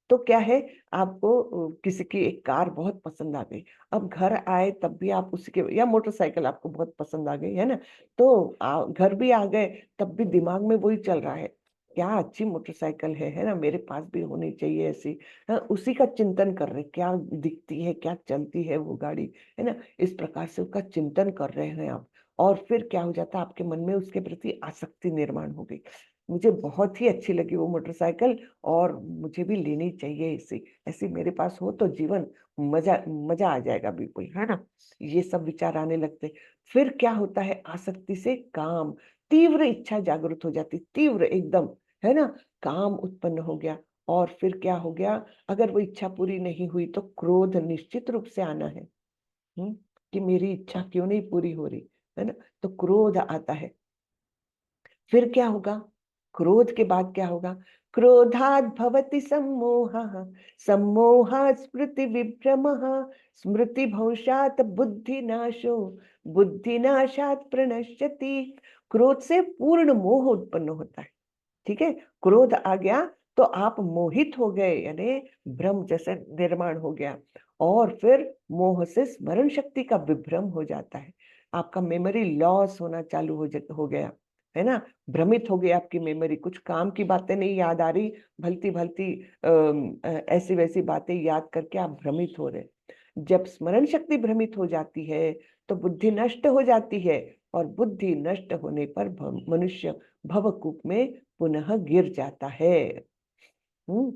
तो क्या है, आपको किसी की एक कार बहुत पसंद आ गई, अब घर आए तब भी आप उसी के, या मोटरसाइकिल आपको बहुत पसंद आ गई, है ना, तो घर भी आ गए तब भी दिमाग में वही चल रहा है, क्या अच्छी मोटरसाइकिल है ना, मेरे पास भी होनी चाहिए ऐसी। हाँ, उसी का चिंतन कर रहे, क्या दिखती है, क्या चलती है वो गाड़ी, है ना, इस प्रकार से उसका चिंतन कर रहे हैं आप। और फिर क्या हो जाता है, आपके मन में उसके प्रति आसक्ति निर्माण हो गई, मुझे बहुत ही अच्छी लगी वो मोटरसाइकिल, और मुझे भी लेनी चाहिए ऐसी, ऐसी मेरे पास हो तो जीवन मजा मजा आ जाएगा बिल्कुल, है ना। ये सब विचार आने लगते। फिर क्या होता है, आसक्ति से काम, तीव्र इच्छा जागृत हो जाती, तीव्र एकदम, है ना, काम उत्पन्न हो गया। और फिर क्या हो गया, अगर वो इच्छा पूरी नहीं हुई तो क्रोध निश्चित रूप से आना है। कि मेरी इच्छा क्यों नहीं पूरी हो रही, है ना, तो क्रोध आता है। फिर क्या होगा, क्रोध के बाद क्या होगा, क्रोधात् भवति सम्मोहः, सम्मोहात् स्मृति विभ्रमः, स्मृति भंशात् बुद्धिनाशो, बुद्धिनाशात् प्रणश्यति। क्रोध से पूर्ण मोह उत्पन्न होता है, ठीक है। क्रोध आ गया तो आप मोहित हो गए, यानी भ्रम जैसे निर्माण हो गया, और फिर मोह से स्मरण शक्ति का विभ्रम हो जाता है, आपका मेमोरी लॉस होना चालू हो गया, है ना, भ्रमित हो गई आपकी मेमोरी, कुछ काम की बातें नहीं याद आ रही, भलती भलती ऐसी वैसी बातें याद करके आप भ्रमित हो रहे। जब स्मरण शक्ति भ्रमित हो जाती है तो बुद्धि नष्ट हो जाती है, और बुद्धि नष्ट होने पर मनुष्य भवकूप में पुनः गिर जाता है। हम्म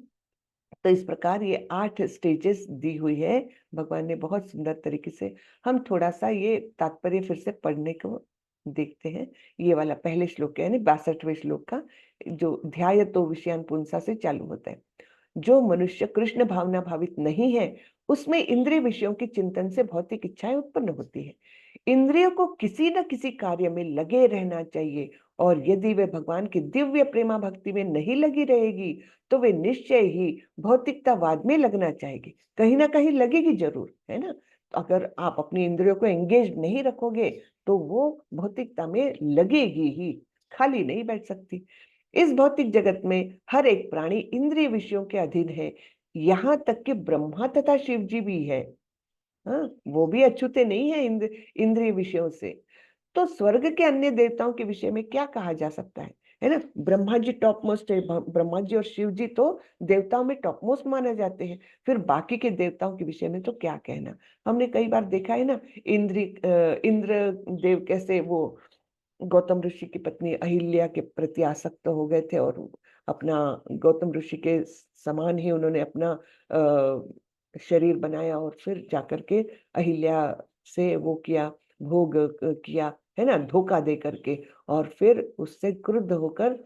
तो इस प्रकार ये 8 स्टेजेस दी हुई है भगवान ने बहुत सुंदर तरीके से। हम थोड़ा सा ये तात्पर्य फिर से पढ़ने को देखते हैं। ये वाला पहले श्लोक यानी 62वें श्लोक का, जो ध्यायतो विषयान् पुंसा से चालू होता है। जो मनुष्य कृष्ण भावना भावित नहीं है, उसमें इंद्रिय विषयों के चिंतन से भौतिक इच्छाएं उत्पन्न होती है। इंद्रियों को किसी न किसी कार्य में लगे रहना चाहिए, और यदि वे भगवान की दिव्य प्रेमा भक्ति में नहीं लगी रहेगी तो वे निश्चय ही भौतिकतावाद में लगना चाहेगी, कहीं ना कहीं लगेगी जरूर, है ना। अगर आप अपनी इंद्रियों को एंगेज नहीं रखोगे तो वो भौतिकता में लगेगी ही, खाली नहीं बैठ सकती। इस भौतिक जगत में हर एक प्राणी इंद्रिय विषयों के अधीन है, यहाँ तक कि ब्रह्मा तथा शिव जी भी है। हाँ, वो भी अछूते नहीं है इंद्रिय विषयों से। तो स्वर्ग के अन्य देवताओं के विषय में क्या कहा जा सकता है ना। ब्रह्मा जी टॉप मोस्ट है, ब्रह्मा जी और शिव जी तो देवताओं में टॉप मोस्ट माने जाते हैं, फिर बाकी के देवताओं के विषय में तो क्या कहना। हमने कई बार देखा है ना, इंद्र देव कैसे वो गौतम ऋषि की पत्नी अहिल्या के प्रति आसक्त हो गए थे, और अपना गौतम ऋषि के समान ही उन्होंने अपना शरीर बनाया, और फिर जाकर के अहिल्या से वो किया, भोग किया, है ना, धोखा दे करके। और फिर उससे क्रुद्ध होकर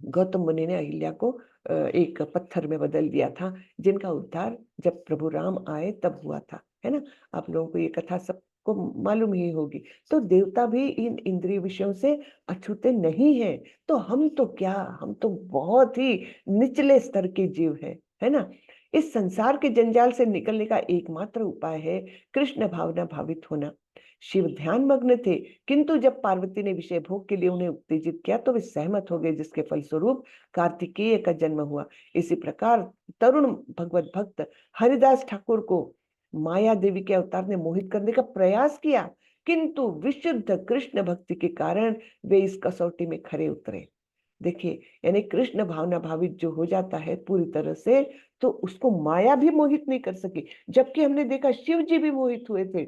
गौतम मुनि ने अहिल्या को एक पत्थर में बदल दिया था, जिनका उद्धार जब प्रभु राम आए तब हुआ था, है ना। आप लोगों को ये कथा सबको मालूम ही होगी। तो देवता भी इन इंद्रिय विषयों से अछूते नहीं है, तो हम तो क्या, हम तो बहुत ही निचले स्तर के जीव हैं, है ना। इस संसार के जंजाल से निकलने का एकमात्र उपाय है कृष्ण भावना भावित होना। शिव ध्यान मग्न थे, किंतु जब पार्वती ने विषय भोग के लिए उन्हें उत्तेजित किया तो वे सहमत हो गए, जिसके फलस्वरूप कार्तिकेय का जन्म हुआ। इसी प्रकार तरुण भगवत भक्त हरिदास ठाकुर को माया देवी के अवतार ने मोहित करने का प्रयास किया, किंतु विशुद्ध कृष्ण भक्ति के कारण वे इस कसौटी में खरे उतरे। देखिए, यानी कृष्ण भावना भावित जो हो जाता है पूरी तरह से, तो उसको माया भी मोहित नहीं कर सकी। जबकि हमने देखा शिव जी भी मोहित हुए थे,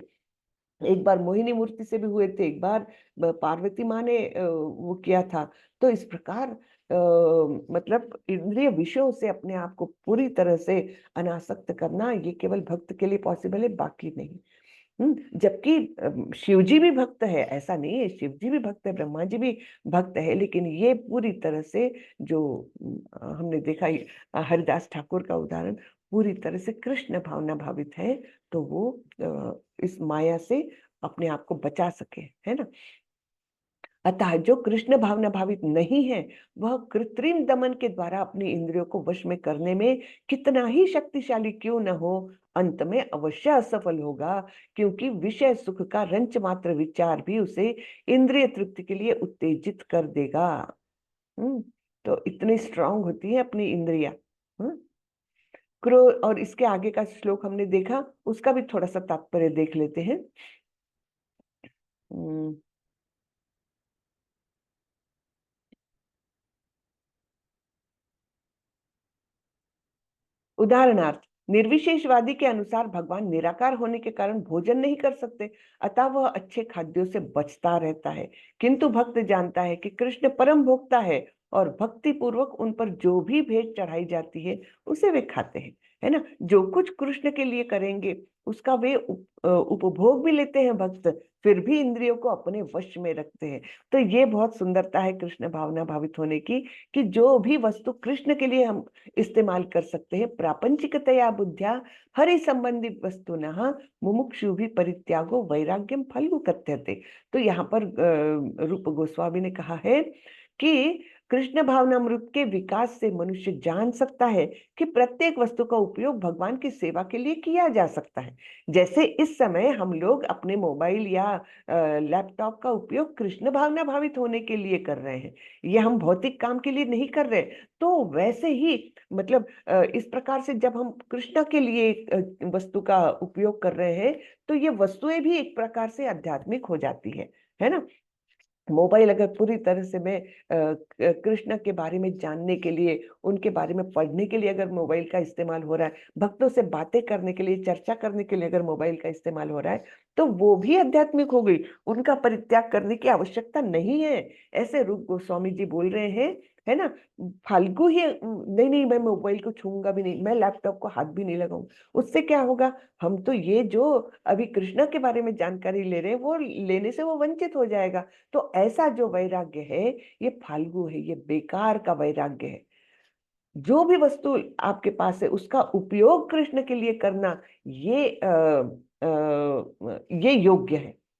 एक बार मोहिनी मूर्ति से भी हुए थे, एक बार पार्वती माँ ने वो किया था। तो इस प्रकार मतलब इंद्रिय विषयों से अपने आप को पूरी तरह से अनासक्त करना ये केवल भक्त के लिए पॉसिबल है, बाकी नहीं। जबकि शिव जी भी भक्त है, ऐसा नहीं है, शिव जी भी भक्त है, ब्रह्मा जी भी भक्त है, लेकिन ये पूरी तरह से जो हमने देखा हरिदास ठाकुर का उदाहरण पूरी तरह से कृष्ण भावना भावित है, तो वो इस माया से अपने आप को बचा सके, है ना। अतः जो कृष्ण भावना भावित नहीं है, वह कृत्रिम दमन के द्वारा अपनी इंद्रियों को वश में करने में कितना ही शक्तिशाली क्यों न हो, अंत में अवश्य असफल होगा, क्योंकि विषय सुख का रंच मात्र विचार भी उसे इंद्रिय तृप्ति के लिए उत्तेजित कर देगा। तो इतनी स्ट्रांग होती है अपनी इंद्रिया। क्रोध, और इसके आगे का श्लोक हमने देखा, उसका भी थोड़ा सा तात्पर्य देख लेते हैं। उदाहरणार्थ, निर्विशेषवादी के अनुसार भगवान निराकार होने के कारण भोजन नहीं कर सकते, अतः वह अच्छे खाद्यों से बचता रहता है। किंतु भक्त जानता है कि कृष्ण परम भोक्ता है और भक्ति पूर्वक उन पर जो भी भेंट चढ़ाई जाती है उसे वे खाते हैं, है ना। जो कुछ कृष्ण के लिए करेंगे उसका वे उपभोग भी लेते हैं भक्त, फिर भी इंद्रियों को अपने वश में रखते हैं। तो ये बहुत सुंदरता है कृष्ण भावना भावित होने की, कि जो भी वस्तु कृष्ण के लिए हम इस्तेमाल कर सकते हैं, प्रापंचिकतया बुद्ध्या हरि संबंधी वस्तुनः मुमुक्षु भी परित्यागो वैराग्यम फल्गु कथ्यते। तो यहाँ पर रूप गोस्वामी ने कहा है कि कृष्ण भावनामृत के विकास से मनुष्य जान सकता है कि प्रत्येक वस्तु का उपयोग भगवान की सेवा के लिए किया जा सकता है। जैसे इस समय हम लोग अपने मोबाइल या लैपटॉप का उपयोग कृष्ण भावना भावित होने के लिए कर रहे हैं, ये हम भौतिक काम के लिए नहीं कर रहे। तो वैसे ही मतलब इस प्रकार से जब हम कृष्ण के लिए वस्तु का उपयोग कर रहे हैं, तो ये वस्तुएं भी एक प्रकार से आध्यात्मिक हो जाती है ना। मोबाइल अगर पूरी तरह से मैं कृष्ण के बारे में जानने के लिए, उनके बारे में पढ़ने के लिए अगर मोबाइल का इस्तेमाल हो रहा है, भक्तों से बातें करने के लिए, चर्चा करने के लिए अगर मोबाइल का इस्तेमाल हो रहा है, तो वो भी आध्यात्मिक हो गई, उनका परित्याग करने की आवश्यकता नहीं है। ऐसे रूप गोस्वामी जी बोल रहे हैं, है ना। फालतू ही नहीं नहीं, मैं मोबाइल को छूंगा भी नहीं, मैं लैपटॉप को हाथ भी नहीं लगाऊंगा। उससे क्या होगा, हम तो ये जो अभी कृष्णा के बारे में जानकारी ले रहे हैं, वो लेने से वो वंचित हो जाएगा। तो ऐसा जो वैराग्य है ये फालतू है, ये बेकार का वैराग्य है। जो भी वस्तु आपके पास है उसका उपयोग कृष्ण के लिए करना, ये ये योग्य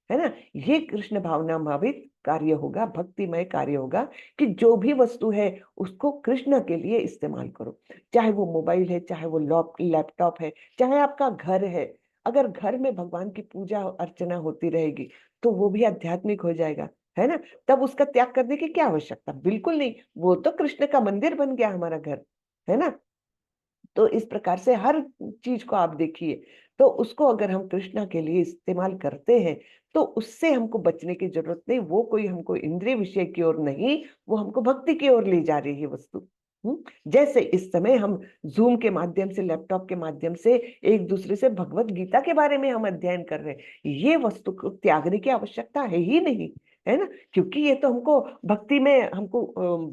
है ना। ये कृष्ण भावना भावित कार्य होगा, भक्तिमय कार्य होगा, कि जो भी वस्तु है उसको कृष्ण के लिए इस्तेमाल करो। चाहे वो मोबाइल है, चाहे वो लैपटॉप है, चाहे आपका घर है। अगर घर में भगवान की पूजा अर्चना होती रहेगी तो वो भी आध्यात्मिक हो जाएगा, है ना। तब उसका त्याग करने की क्या आवश्यकता, बिल्कुल नहीं। वो तो कृष्ण का मंदिर बन गया हमारा घर, है ना। तो इस प्रकार से हर चीज को आप देखिए, तो उसको अगर हम कृष्णा के लिए इस्तेमाल करते हैं तो उससे हमको बचने की जरूरत नहीं। वो कोई हमको इंद्रिय विषय की ओर नहीं, वो हमको भक्ति की ओर ले जा रही है वस्तु। जैसे इस समय हम जूम के माध्यम से, लैपटॉप के माध्यम से एक दूसरे से भगवत गीता के बारे में हम अध्ययन कर रहे हैं, ये वस्तु को त्यागने की आवश्यकता है ही नहीं, है ना। क्योंकि ये तो हमको भक्ति में हमको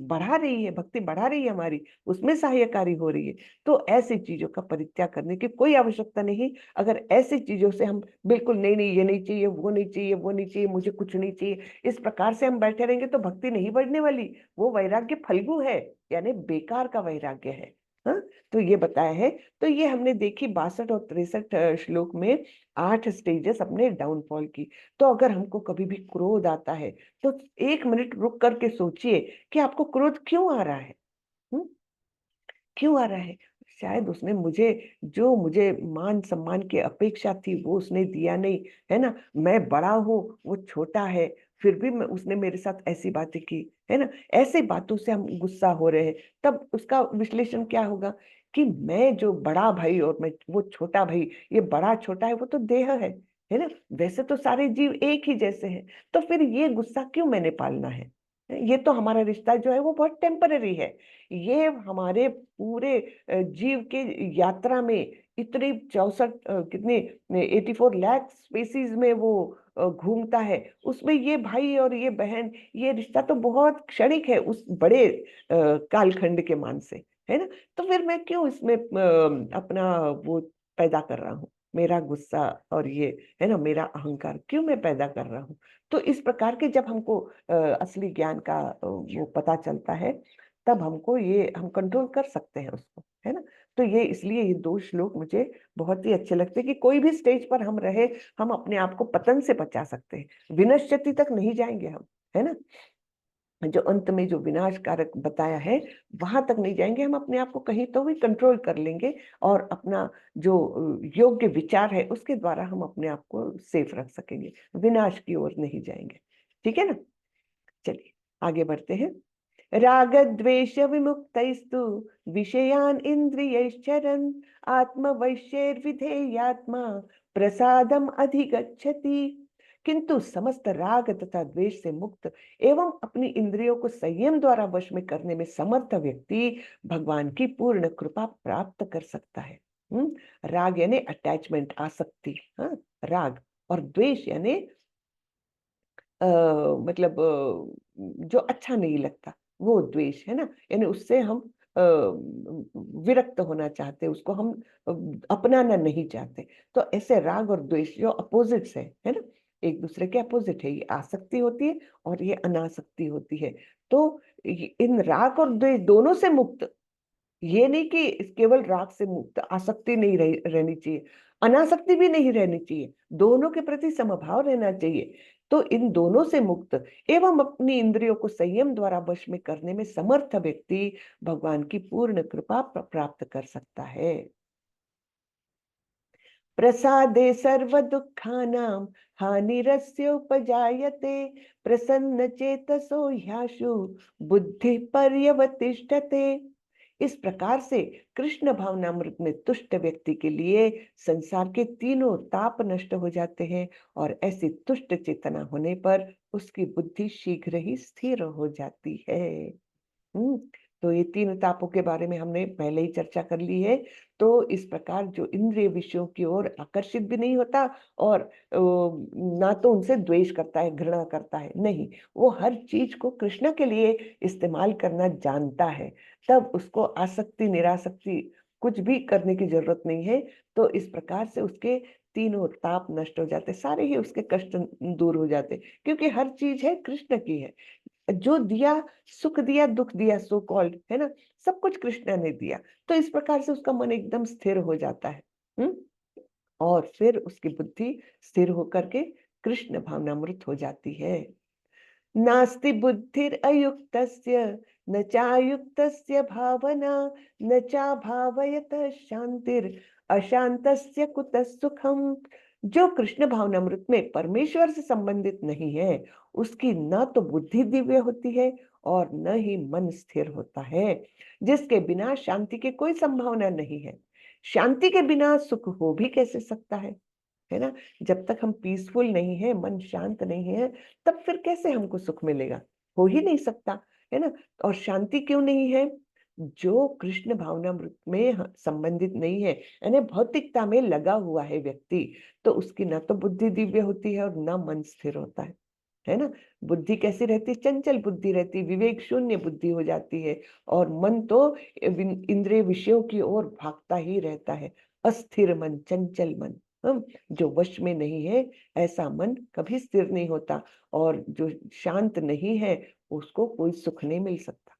बढ़ा रही है, भक्ति बढ़ा रही है हमारी, उसमें सहायकारी हो रही है। तो ऐसी चीजों का परित्याग करने की कोई आवश्यकता नहीं। अगर ऐसी चीजों से हम बिल्कुल नहीं नहीं, ये नहीं चाहिए, वो नहीं चाहिए, वो नहीं चाहिए, मुझे कुछ नहीं चाहिए, इस प्रकार से हम बैठे रहेंगे तो भक्ति नहीं बढ़ने वाली। वो वैराग्य फल्गु है, यानी बेकार का वैराग्य है। हाँ, तो ये बताया है। तो ये हमने देखी 62 और 63 श्लोक में 8 स्टेजेस अपने डाउनफॉल की। तो अगर हमको कभी भी क्रोध आता है तो 1 मिनट रुक करके सोचिए कि आपको क्रोध क्यों आ रहा है। क्यों आ रहा है। शायद उसने मुझे जो मुझे मान सम्मान की अपेक्षा थी वो उसने दिया नहीं, है ना। मैं बड़ा हूँ, वो छोटा है, फिर भी उसने मेरे साथ ऐसी बातें की, है ना। ऐसी बातों से हम गुस्सा हो रहे हैं, तब उसका विश्लेषण क्या होगा कि मैं जो बड़ा भाई और मैं वो छोटा भाई, ये बड़ा छोटा है वो तो देह है ना। वैसे तो सारे जीव एक ही जैसे हैं, तो फिर ये गुस्सा क्यों मैंने पालना है। ये तो हमारा रिश्ता जो है वो बहुत टेम्पररी है। ये हमारे पूरे जीव के यात्रा में इतनी 64 कितने 84 लाख स्पीसीज में वो घूमता है, उसमें ये भाई और ये बहन, ये रिश्ता तो बहुत क्षणिक है उस बड़े कालखंड के मान से, है ना। तो फिर मैं क्यों इसमें अपना वो पैदा कर रहा हूँ, मेरा गुस्सा और ये, है ना, मेरा अहंकार क्यों मैं पैदा कर रहा हूँ। तो इस प्रकार के जब हमको असली ज्ञान का वो पता चलता है, तब हमको ये हम कंट्रोल कर सकते हैं उसको, है ना। तो ये इसलिए ये 2 श्लोक मुझे बहुत ही अच्छे लगते हैं कि कोई भी स्टेज पर हम रहे, हम अपने आप को पतन से बचा सकते हैं, विनश्यति तक नहीं जाएंगे हम, है ना। जो अंत में जो विनाशकारक बताया है वहां तक नहीं जाएंगे, हम अपने आप को कहीं तो भी कंट्रोल कर लेंगे, और अपना जो योग्य विचार है उसके द्वारा हम अपने आप को सेफ रख सकेंगे, विनाश की ओर नहीं जाएंगे। ठीक है ना। चलिए आगे बढ़ते हैं। राग द्वेष विमुक्तैस्तु विषयान इंद्रियैश्चरन् आत्मवश्यैर्विधेयात्मा प्रसादम अधिगच्छति। किंतु समस्त राग तथा द्वेष से मुक्त एवं अपनी इंद्रियों को संयम द्वारा वश में करने में समर्थ व्यक्ति भगवान की पूर्ण कृपा प्राप्त कर सकता है। राग यानी अटैचमेंट, आसक्ति, हाँ, राग। और द्वेष यानी मतलब जो अच्छा नहीं लगता, वो द्वेष, है ना। यानी उससे हम विरक्त होना चाहते, उसको हम अ, अपनाना नहीं चाहते। तो ऐसे राग और द्वेष जो अपोजिट्स है ना, एक दूसरे के अपोजिट है। ये आसक्ति होती है और ये अनासक्ति होती है। तो इन राग और द्वेष दोनों से मुक्त, ये नहीं कि केवल राग से मुक्त, आसक्ति नहीं रहनी चाहिए, अनासक्ति भी नहीं रहनी चाहिए, दोनों के प्रति समभाव रहना चाहिए। तो इन दोनों से मुक्त एवं अपनी इंद्रियों को संयम द्वारा वश में करने में समर्थ व्यक्ति भगवान की पूर्ण कृपा प्राप्त कर सकता है। प्रसादे सर्व दुखानां हानिरस्योपजायते प्रसन्न चेतसो ह्याशु बुद्धि पर्यवतिष्ठते। इस प्रकार से कृष्ण भावनामृत में तुष्ट व्यक्ति के लिए संसार के तीनों ताप नष्ट हो जाते हैं, और ऐसी तुष्ट चेतना होने पर उसकी बुद्धि शीघ्र ही स्थिर हो जाती है। हम्म। तो ये 3 तापों के बारे में हमने पहले ही चर्चा कर ली है। तो इस प्रकार जो इंद्रिय विषयों की ओर आकर्षित भी नहीं होता, और ना तो उनसे द्वेष करता है, घृणा करता है, नहीं, वो हर चीज को कृष्ण के लिए इस्तेमाल करना जानता है, तब उसको आसक्ति निरासक्ति कुछ भी करने की जरूरत नहीं है। तो इस प्रकार से उसके तीनों ताप नष्ट हो जाते, सारे ही उसके कष्ट दूर हो जाते, क्योंकि हर चीज है कृष्ण की है। जो दिया, सुख दिया, दुख दिया, सो कॉल्ड, है ना, सब कुछ कृष्ण ने दिया। तो इस प्रकार से उसका मन एकदम स्थिर हो जाता है। हम्म। और फिर उसकी बुद्धि स्थिर होकर के कृष्ण भावनामृत हो जाती है। नास्ति बुद्धिर अयुक्तस्य न चायुक्तस्य भावना न चा भावयत शांतिर अशांतस्य कुतः सुखम। जो कृष्ण भावनामृत में परमेश्वर से संबंधित नहीं है, उसकी न तो बुद्धि दिव्य होती है और न ही मन स्थिर होता है, जिसके बिना शांति की कोई संभावना नहीं है। शांति के बिना सुख हो भी कैसे सकता है ना। जब तक हम पीसफुल नहीं है, मन शांत नहीं है, तब फिर कैसे हमको सुख मिलेगा, हो ही नहीं सकता, है ना। और शांति क्यों नहीं है, जो कृष्ण भावनामृत में संबंधित नहीं है, यानी भौतिकता में लगा हुआ है व्यक्ति, तो उसकी ना तो बुद्धि दिव्य होती है और ना मन स्थिर होता है ना। बुद्धि कैसी रहती है, चंचल बुद्धि रहती, विवेक शून्य बुद्धि हो जाती है, और मन तो इंद्रिय विषयों की ओर भागता ही रहता है। अस्थिर मन, चंचल मन, जो वश में नहीं है, ऐसा मन कभी स्थिर नहीं होता, और जो शांत नहीं है उसको कोई सुख नहीं मिल सकता।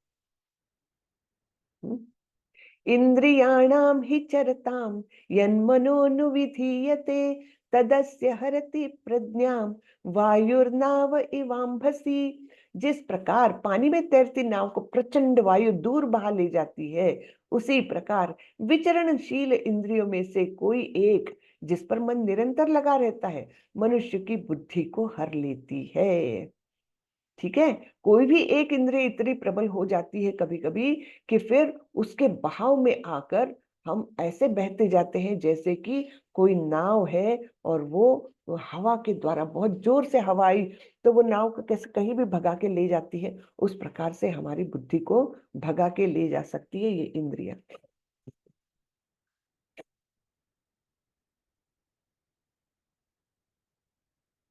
इंद्रियाणाम हि चरताम यन्मनोनुविधीयते तदस्य हरति प्रज्ञाम वायुर्नाव इवाम्भसि। जिस प्रकार पानी में तैरती नाव को प्रचंड वायु दूर बहा ले जाती है, उसी प्रकार विचरणशील इंद्रियों में से कोई एक, जिस पर मन निरंतर लगा रहता है, मनुष्य की बुद्धि को हर लेती है। ठीक है, कोई भी एक इंद्रिय इतनी प्रबल हो जाती है कभी कभी कि फिर उसके बहाव में आकर हम ऐसे बहते जाते हैं जैसे कि कोई नाव है और वो हवा के द्वारा, बहुत जोर से हवा आई तो वो नाव को कैसे कहीं भी भगा के ले जाती है, उस प्रकार से हमारी बुद्धि को भगा के ले जा सकती है ये इंद्रिया।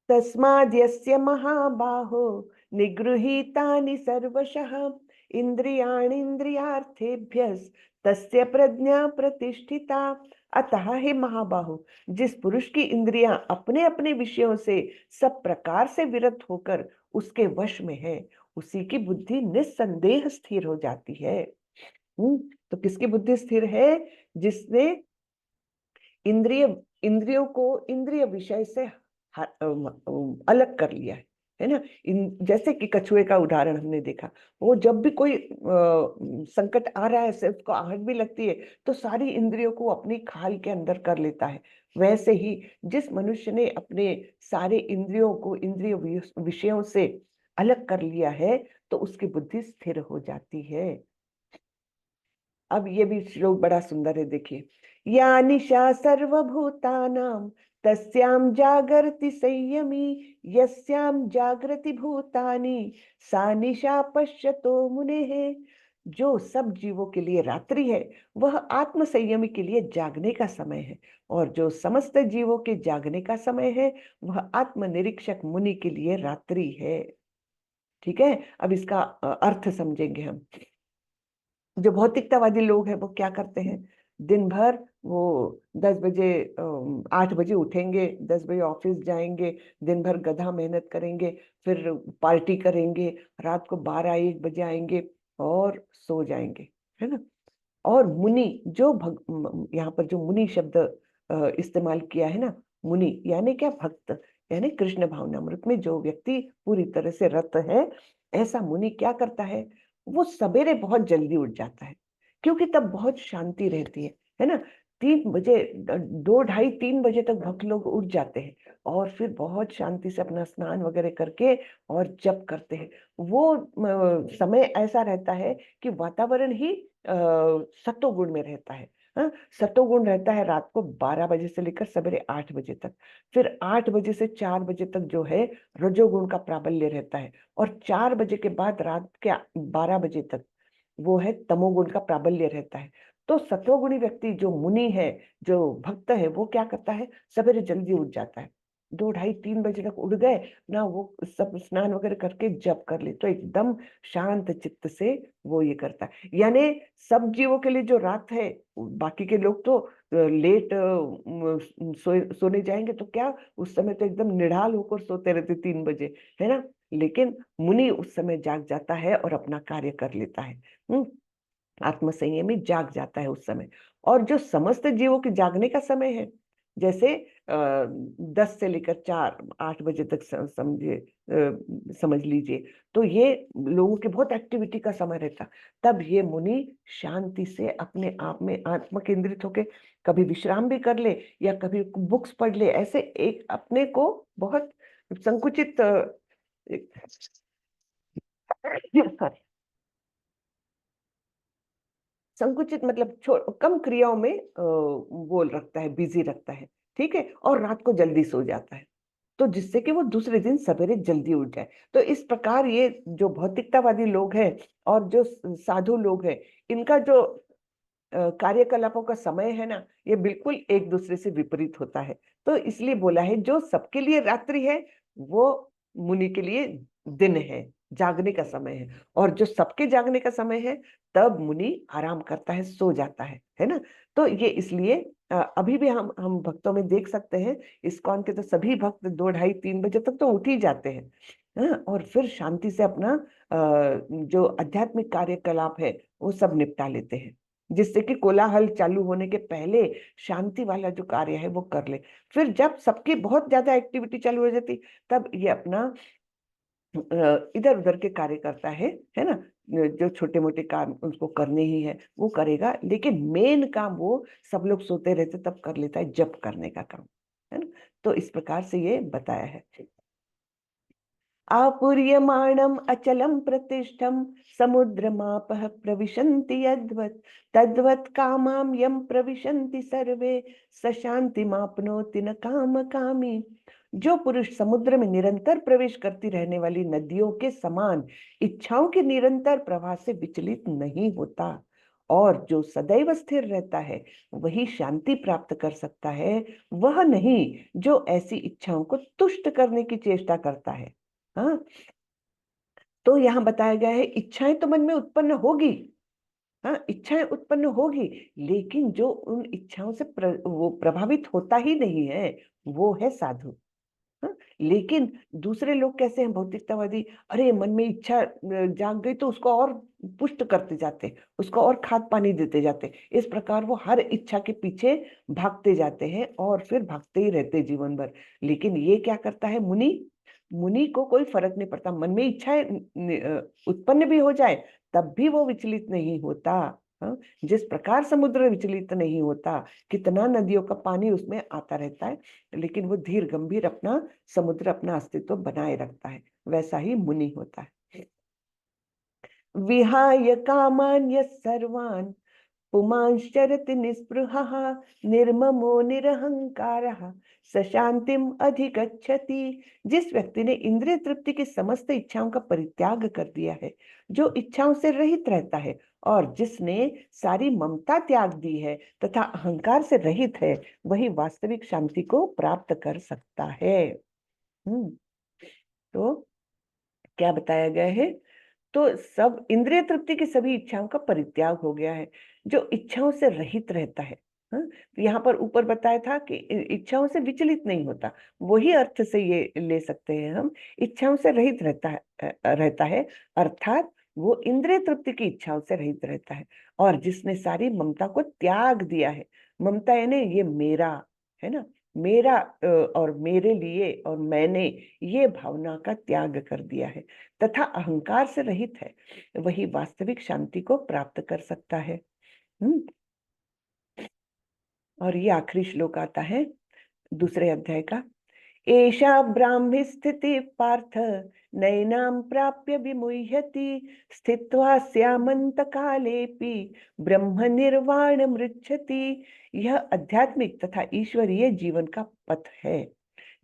तस्माद्यस्य महाबाहो निगृहीतानि सर्वशः इंद्रियार्थेभ्यस्तस्य प्रज्ञा प्रतिष्ठिता। अतः हे महाबाहो, जिस पुरुष की इंद्रियां अपने अपने विषयों से सब प्रकार से विरत होकर उसके वश में है, उसी की बुद्धि निस्संदेह स्थिर हो जाती है। तो किसकी बुद्धि स्थिर है? जिसने इंद्रिय इंद्रियों को इंद्रिय विषय से अलग कर लिया है ना। जैसे कि कछुए का उदाहरण हमने देखा, वो जब भी कोई संकट आ रहा है, सिर्फ को आहट भी लगती है तो सारी इंद्रियों को अपनी खाल के अंदर कर लेता है। वैसे ही जिस मनुष्य ने अपने सारे इंद्रियों को इंद्रिय विषयों से अलग कर लिया है तो उसकी बुद्धि स्थिर हो जाती है। अब ये भी श्लोक बड़ा सुंदर है, देखिए। या निशा सर्वभूतानां तस्यां जागर्ति संयमी, यस्यां जागृति भूतानि सा निशा पश्यतो मुनेः। जो सब जीवों के लिए रात्रि है वह आत्म संयमी के लिए जागने का समय है, और जो समस्त जीवों के जागने का समय है वह आत्मनिरीक्षक मुनि के लिए रात्रि है। ठीक है, अब इसका अर्थ समझेंगे हम। जो भौतिकतावादी लोग हैं वो क्या करते हैं, दिन भर वो 10 बजे 8 बजे उठेंगे, 10 बजे ऑफिस जाएंगे, दिन भर गधा मेहनत करेंगे, फिर पार्टी करेंगे, रात को 12-1 बजे आएंगे और सो जाएंगे, है ना। और मुनि जो यहाँ पर जो मुनि शब्द इस्तेमाल किया है ना, मुनि यानी क्या, भक्त, यानी कृष्ण भावनामृत में जो व्यक्ति पूरी तरह से रत है, ऐसा मुनि क्या करता है, वो सवेरे बहुत जल्दी उठ जाता है, क्योंकि तब बहुत शांति रहती है ना। 3 बजे, 2, ढाई, 3 बजे तक भक्त लोग उठ जाते हैं और फिर बहुत शांति से अपना स्नान वगैरह करके और जप करते हैं। वो समय ऐसा रहता है कि वातावरण ही सत्वगुण में रहता है। हाँ, सत्वगुण रहता है रात को 12 बजे से लेकर सवेरे 8 बजे तक। फिर 8 बजे से 4 बजे तक जो है रजोगुण का प्राबल्य रहता है, और 4 बजे के बाद रात के 12 बजे तक वो है तमोगुण का प्राबल्य रहता है। तो सत्वगुणी व्यक्ति जो मुनि है, जो भक्त है, वो क्या करता है, सवेरे जल्दी उठ जाता है, 2, ढाई, 3 बजे तक उठ गए ना, वो सब स्नान वगैरह करके जप कर ले तो एकदम शांत चित्त से वो ये करता है। यानी सब जीवों के लिए जो रात है, बाकी के लोग तो लेट सोने जाएंगे तो क्या, उस समय तो एकदम निढाल होकर सोते रहते 3 बजे, है ना। लेकिन मुनि उस समय जाग जाता है और अपना कार्य कर लेता है। आत्मसंयमी जाग जाता है उस समय। और जो समस्त जीवों के जागने का समय है, जैसे 10 से लेकर 4-8 बजे तक समझिए, समझ लीजिए, तो ये लोगों की बहुत एक्टिविटी का समय रहता। तब ये मुनि शांति से अपने आप में आत्म केंद्रित होके कभी विश्राम भी कर ले या कभी बुक्स पढ़ ले, ऐसे एक अपने को बहुत संकुचित सॉरी, संकुचित मतलब कम क्रियाओं में वो रखता है, बिजी रखता है। ठीक है, और रात को जल्दी सो जाता है, तो जिससे कि वो दूसरे दिन सवेरे जल्दी उठ जाए। तो इस प्रकार ये जो भौतिकतावादी लोग हैं और जो साधु लोग हैं, इनका जो कार्यकलापों का समय है ना, ये बिल्कुल एक दूसरे से विपरीत होता है। तो इसलिए बोला है जो सबके लिए रात्रि है वो मुनि के लिए दिन है, जागने का समय है। और जो सबके जागने का समय है तब मुनि आराम करता है, सो जाता है ना। तो ये इसलिए अभी भी हम भक्तों में देख सकते हैं, इस्कॉन के तो सभी भक्त 2, ढाई, 3 बजे तक तो उठ ही जाते हैं। हाँ, और फिर शांति से अपना जो आध्यात्मिक कार्यकलाप है वो सब निपटा लेते हैं, जिससे कि कोलाहल चालू होने के पहले शांति वाला जो कार्य है वो कर ले। फिर जब सबकी बहुत ज्यादा एक्टिविटी चालू हो जाती, तब ये अपना इधर उधर के कार्य करता है ना, जो छोटे मोटे काम उसको करने ही है वो करेगा, लेकिन मेन काम वो सब लोग सोते रहते तब कर लेता है, जप करने का काम, है ना। तो इस प्रकार से ये बताया है। आपूर्यमाणम अचलम प्रतिष्ठम समुद्रमापः प्रविशन्ति यद्वत् तद्वत् कामां यं प्रविशन्ति सर्वे स शान्तिमाप्नोति न काम कामी। जो पुरुष समुद्र में निरंतर प्रवेश करती रहने वाली नदियों के समान इच्छाओं के निरंतर प्रवाह से विचलित नहीं होता और जो सदैव स्थिर रहता है वही शांति प्राप्त कर सकता है, वह नहीं जो ऐसी इच्छाओं को तुष्ट करने की चेष्टा करता है। हाँ, तो यहाँ बताया गया है इच्छाएं तो मन में उत्पन्न होगी, हाँ इच्छाएं उत्पन्न होगी, लेकिन जो उन इच्छाओं से वो प्रभावित होता ही नहीं है वो है साधु। हाँ? लेकिन दूसरे लोग कैसे हैं भौतिकतावादी, अरे मन में इच्छा जाग गई तो उसको और पुष्ट करते जाते, उसको और खाद पानी देते जाते, इस प्रकार वो हर इच्छा के पीछे भागते जाते हैं और फिर भागते ही रहते जीवन भर। लेकिन ये क्या करता है मुनि, मुनि को कोई फर्क नहीं पड़ता, मन में इच्छाएं उत्पन्न भी हो जाए तब भी वो विचलित नहीं होता। हाँ? जिस प्रकार समुद्र विचलित नहीं होता, कितना नदियों का पानी उसमें आता रहता है, लेकिन वो धीर गंभीर अपना समुद्र अपना अस्तित्व बनाए रखता है, वैसा ही मुनि होता है। विहाय कामान्य सर्वान् पुमांश्चरति निस्पृहः निर्ममो निरहंकारः स शांतिम अधिगच्छति। जिस व्यक्ति ने इंद्रिय तृप्ति की समस्त इच्छाओं का परित्याग कर दिया है, जो इच्छाओं से रहित रहता है और जिसने सारी ममता त्याग दी है तथा अहंकार से रहित है, वही वास्तविक शांति को प्राप्त कर सकता है। तो क्या बताया गया है, तो सब इंद्रिय तृप्ति की सभी इच्छाओं का परित्याग हो गया है, जो इच्छाओं से रहित रहता है। हाँ? तो यहाँ पर ऊपर बताया था कि इच्छाओं से विचलित नहीं होता, वही अर्थ से ये ले सकते हैं हम, इच्छाओं से रहित रहता है अर्थात वो इंद्रिय तृप्ति की इच्छाओं से रहित रहता है और जिसने सारी ममता को त्याग दिया है। ममता यानी ये मेरा, है ना, मेरा और मेरे लिए और मैंने, ये भावना का त्याग कर दिया है तथा अहंकार से रहित है, वही वास्तविक शांति को प्राप्त कर सकता है। और ये आखिरी श्लोक आता है दूसरे अध्याय का। एषा ब्राह्मी स्थिति पार्थ नैनां प्राप्य विमुह्यति स्थित्वा स्यामंत कालेपि ब्रह्म निर्वाण मृच्छति। यह आध्यात्मिक तथा ईश्वरीय जीवन का पथ है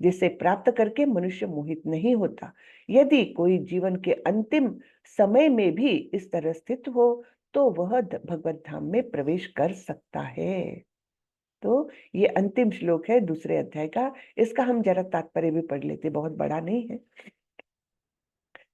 जिसे प्राप्त करके मनुष्य मोहित नहीं होता। यदि कोई जीवन के अंतिम समय में भी इस तरह स्थित हो तो वह भगवत धाम में प्रवेश कर सकता है। तो ये अंतिम श्लोक है दूसरे अध्याय का, इसका हम जरा तात्पर्य भी पढ़ लेते, बहुत बड़ा नहीं है।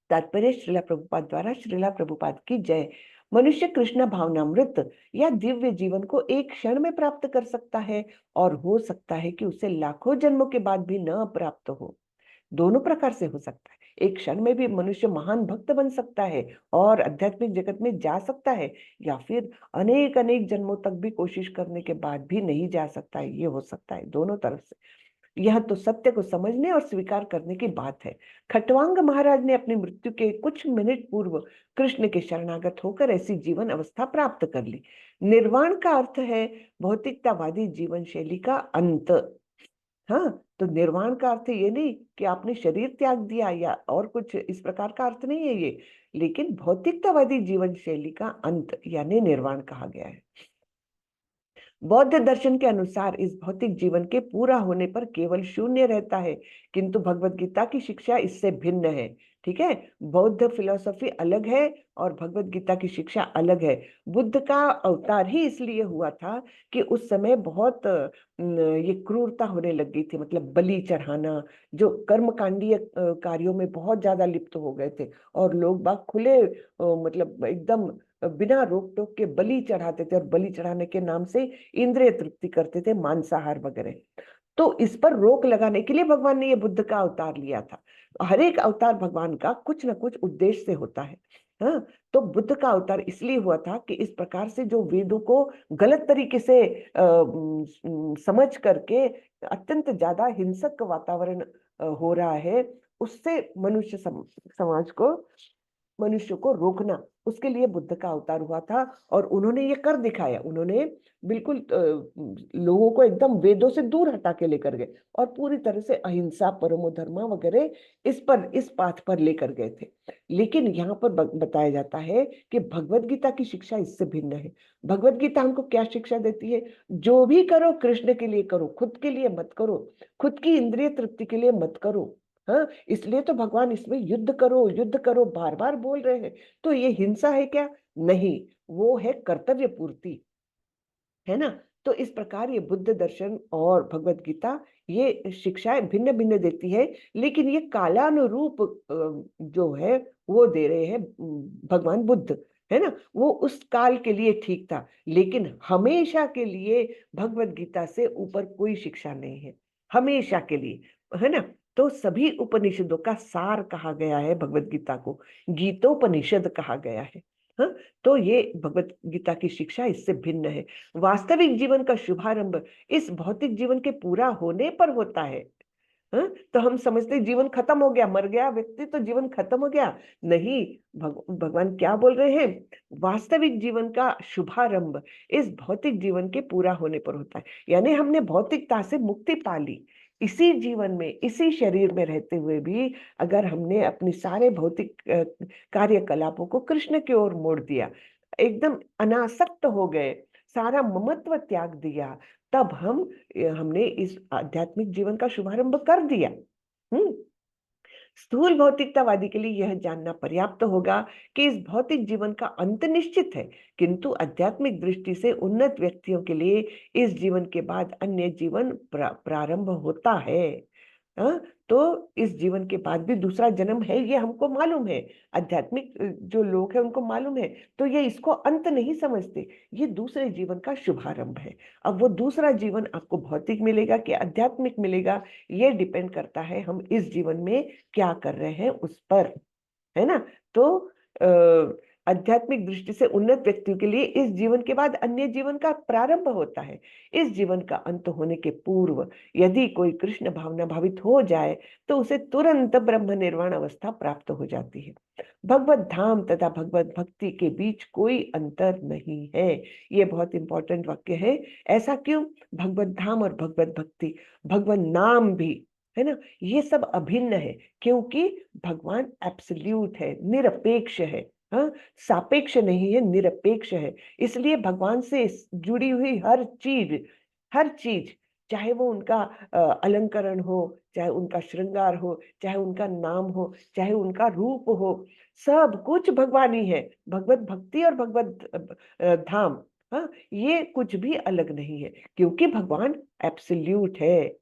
तात्पर्य श्रीला प्रभुपाद द्वारा। श्रीला प्रभुपाद की जय। मनुष्य कृष्ण भावनामृत या दिव्य जीवन को एक क्षण में प्राप्त कर सकता है और हो सकता है कि उसे लाखों जन्मों के बाद भी न प्राप्त हो। दोनों प्रकार से हो सकता है, एक क्षण में भी मनुष्य महान भक्त बन सकता है और आध्यात्मिक जगत में जा सकता है, या फिर अनेक अनेक जन्मों तक भी कोशिश करने के बाद भी नहीं जा सकता है, ये हो सकता है दोनों तरफ से। यह तो सत्य को समझने और स्वीकार करने की बात है। खटवांग महाराज ने अपनी मृत्यु के कुछ मिनट पूर्व कृष्ण के शरणागत होकर ऐसी जीवन अवस्था प्राप्त कर ली। निर्वाण का अर्थ है भौतिकतावादी जीवन शैली का अंत। हाँ, तो निर्वाण का अर्थ ये नहीं कि आपने शरीर त्याग दिया या और कुछ इस प्रकार का अर्थ नहीं है ये, लेकिन भौतिकतावादी जीवन शैली का अंत यानी निर्वाण कहा गया है। बौद्ध दर्शन के अनुसार इस भौतिक जीवन के पूरा होने पर केवल शून्य रहता है, किंतु भगवत गीता की शिक्षा इससे भिन्न है। ठीक है, बौद्ध फिलॉसफी अलग है और भगवत गीता की शिक्षा अलग है। बुद्ध का अवतार ही इसलिए हुआ था कि उस समय बहुत ये क्रूरता होने लग गई थी, मतलब बलि चढ़ाना, जो कर्मकांडीय कार्यों में बहुत ज्यादा लिप्त हो गए थे और लोग बाग खुले मतलब एकदम बिना रोक टोक के बलि चढ़ाते थे और बलि चढ़ाने के नाम से इंद्रिय तृप्ति करते थे, मांसाहार वगैरह। तो इस पर रोक लगाने के लिए भगवान ने ये बुद्ध का अवतार लिया था। हर एक अवतार भगवान का कुछ ना कुछ उद्देश्य से होता है। हाँ, तो बुद्ध का अवतार इसलिए हुआ था कि इस प्रकार से जो वेदों को गलत तरीके से समझ करके अत्यंत ज्यादा हिंसक वातावरण हो रहा है, उससे समाज को, मनुष्य को रोकना, उसके लिए बुद्ध का अवतार हुआ था। और उन्होंने ये कर दिखाया। उन्होंने बिल्कुल लोगों को एकदम वेदों से दूर हटा के लेकर गए और पूरी तरह से अहिंसा, परमो धर्मा वगैरह इस पाथ पर लेकर गए थे। लेकिन यहाँ पर बताया जाता है कि भगवत गीता की शिक्षा इससे भिन्न है। भगवत गीता हमको क्या शिक्षा देती है? जो भी करो कृष्ण के लिए करो, खुद के लिए मत करो, खुद की इंद्रिय तृप्ति के लिए मत करो। हाँ, इसलिए तो भगवान इसमें युद्ध करो बार बार बोल रहे हैं। तो ये हिंसा है क्या? नहीं, वो है कर्तव्य पूर्ति, है ना। तो इस प्रकार ये बुद्ध दर्शन और भगवत गीता ये शिक्षाएं भिन्न भिन्न देती है, लेकिन ये कालानुरूप जो है वो दे रहे हैं भगवान बुद्ध, है ना। वो उस काल के लिए ठीक था, लेकिन हमेशा के लिए भगवत गीता से ऊपर कोई शिक्षा नहीं है, हमेशा के लिए, है ना। तो सभी उपनिषदों का सार कहा गया है भगवत गीता को, गीतोपनिषद कहा गया है। हाँ, तो ये भगवत गीता की शिक्षा इससे भिन्न है। वास्तविक जीवन का शुभारंभ इस भौतिक जीवन के पूरा होने पर होता है। हाँ? तो हम समझते जीवन खत्म हो गया, मर गया व्यक्ति तो जीवन खत्म हो गया। नहीं, भगवान क्या बोल रहे हैं? वास्तविक जीवन का शुभारंभ इस भौतिक जीवन के पूरा होने पर होता है। यानी हमने भौतिकता से मुक्ति पा ली, इसी जीवन में, इसी शरीर में रहते हुए भी अगर हमने अपने सारे भौतिक कार्यकलापों को कृष्ण की ओर मोड़ दिया, एकदम अनासक्त हो गए, सारा ममत्व त्याग दिया, तब हमने इस आध्यात्मिक जीवन का शुभारंभ कर दिया। हम्म। स्थूल भौतिकतावादी के लिए यह जानना पर्याप्त होगा कि इस भौतिक जीवन का अंत निश्चित है, किंतु आध्यात्मिक दृष्टि से उन्नत व्यक्तियों के लिए इस जीवन के बाद अन्य जीवन प्रारंभ होता है। हाँ, तो इस जीवन के बाद भी दूसरा जन्म है, ये हमको मालूम है। आध्यात्मिक जो लोग हैं उनको मालूम है, तो ये इसको अंत नहीं समझते, ये दूसरे जीवन का शुभारंभ है। अब वो दूसरा जीवन आपको भौतिक मिलेगा कि आध्यात्मिक मिलेगा, ये डिपेंड करता है हम इस जीवन में क्या कर रहे हैं उस पर, है ना। तो आध्यात्मिक दृष्टि से उन्नत व्यक्तियों के लिए इस जीवन के बाद अन्य जीवन का प्रारंभ होता है। इस जीवन का अंत होने के पूर्व यदि कोई कृष्ण भावना भावित हो जाए तो उसे तुरंत ब्रह्म निर्वाण अवस्था प्राप्त हो जाती है। भगवत धाम तथा भगवत भक्ति के बीच कोई अंतर नहीं है। ये बहुत इंपॉर्टेंट वाक्य है। ऐसा क्यों? भगवत धाम और भगवत भक्ति, भगवत नाम भी, है ना, ये सब अभिन्न है, क्योंकि भगवान एब्सोल्यूट है, निरपेक्ष है। हाँ, सापेक्ष नहीं है, निरपेक्ष है। इसलिए भगवान से जुड़ी हुई हर चीज, चाहे वो उनका अलंकरण हो, चाहे उनका श्रृंगार हो, चाहे उनका नाम हो, चाहे उनका रूप हो, सब कुछ भगवान ही है। भगवत भक्ति और भगवत धाम, हाँ, ये कुछ भी अलग नहीं है, क्योंकि भगवान एब्सोल्यूट है,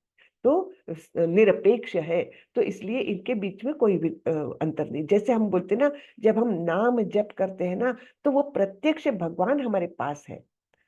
तो निरपेक्ष है। तो इसलिए इनके बीच में कोई भी अंतर नहीं। जैसे हम बोलते ना, जब हम नाम जप करते हैं ना, तो वो प्रत्यक्ष भगवान हमारे पास है।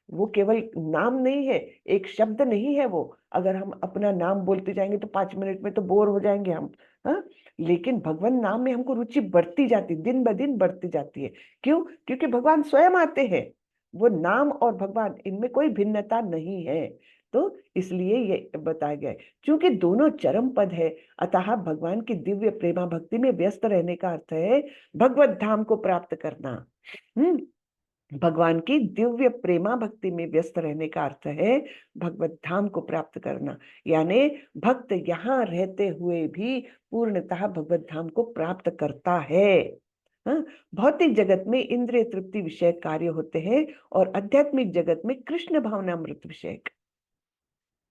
वो केवल नाम नहीं है, एक शब्द नहीं है वो। अगर हम अपना नाम बोलते जाएंगे तो 5 मिनट में तो बोर हो जाएंगे हम। हाँ, लेकिन भगवान नाम में हमको रुचि बढ़ती जाती, दिन ब दिन बढ़ती जाती है। क्यों? क्योंकि भगवान स्वयं आते हैं। वो नाम और भगवान, इनमें कोई भिन्नता नहीं है। तो इसलिए ये बताया गया है, क्योंकि दोनों चरम पद है, अतः भगवान की दिव्य प्रेमा भक्ति में व्यस्त रहने का अर्थ है भगवत धाम को प्राप्त करना। भगवान की दिव्य प्रेमा भक्ति में व्यस्त रहने का अर्थ है भगवत धाम को प्राप्त करना। यानी भक्त यहाँ रहते हुए भी पूर्णतः भगवत धाम को प्राप्त करता है। हाँ, भौतिक जगत में इंद्रिय तृप्ति विषय कार्य होते हैं और आध्यात्मिक जगत में कृष्ण भावनामृत विषयक।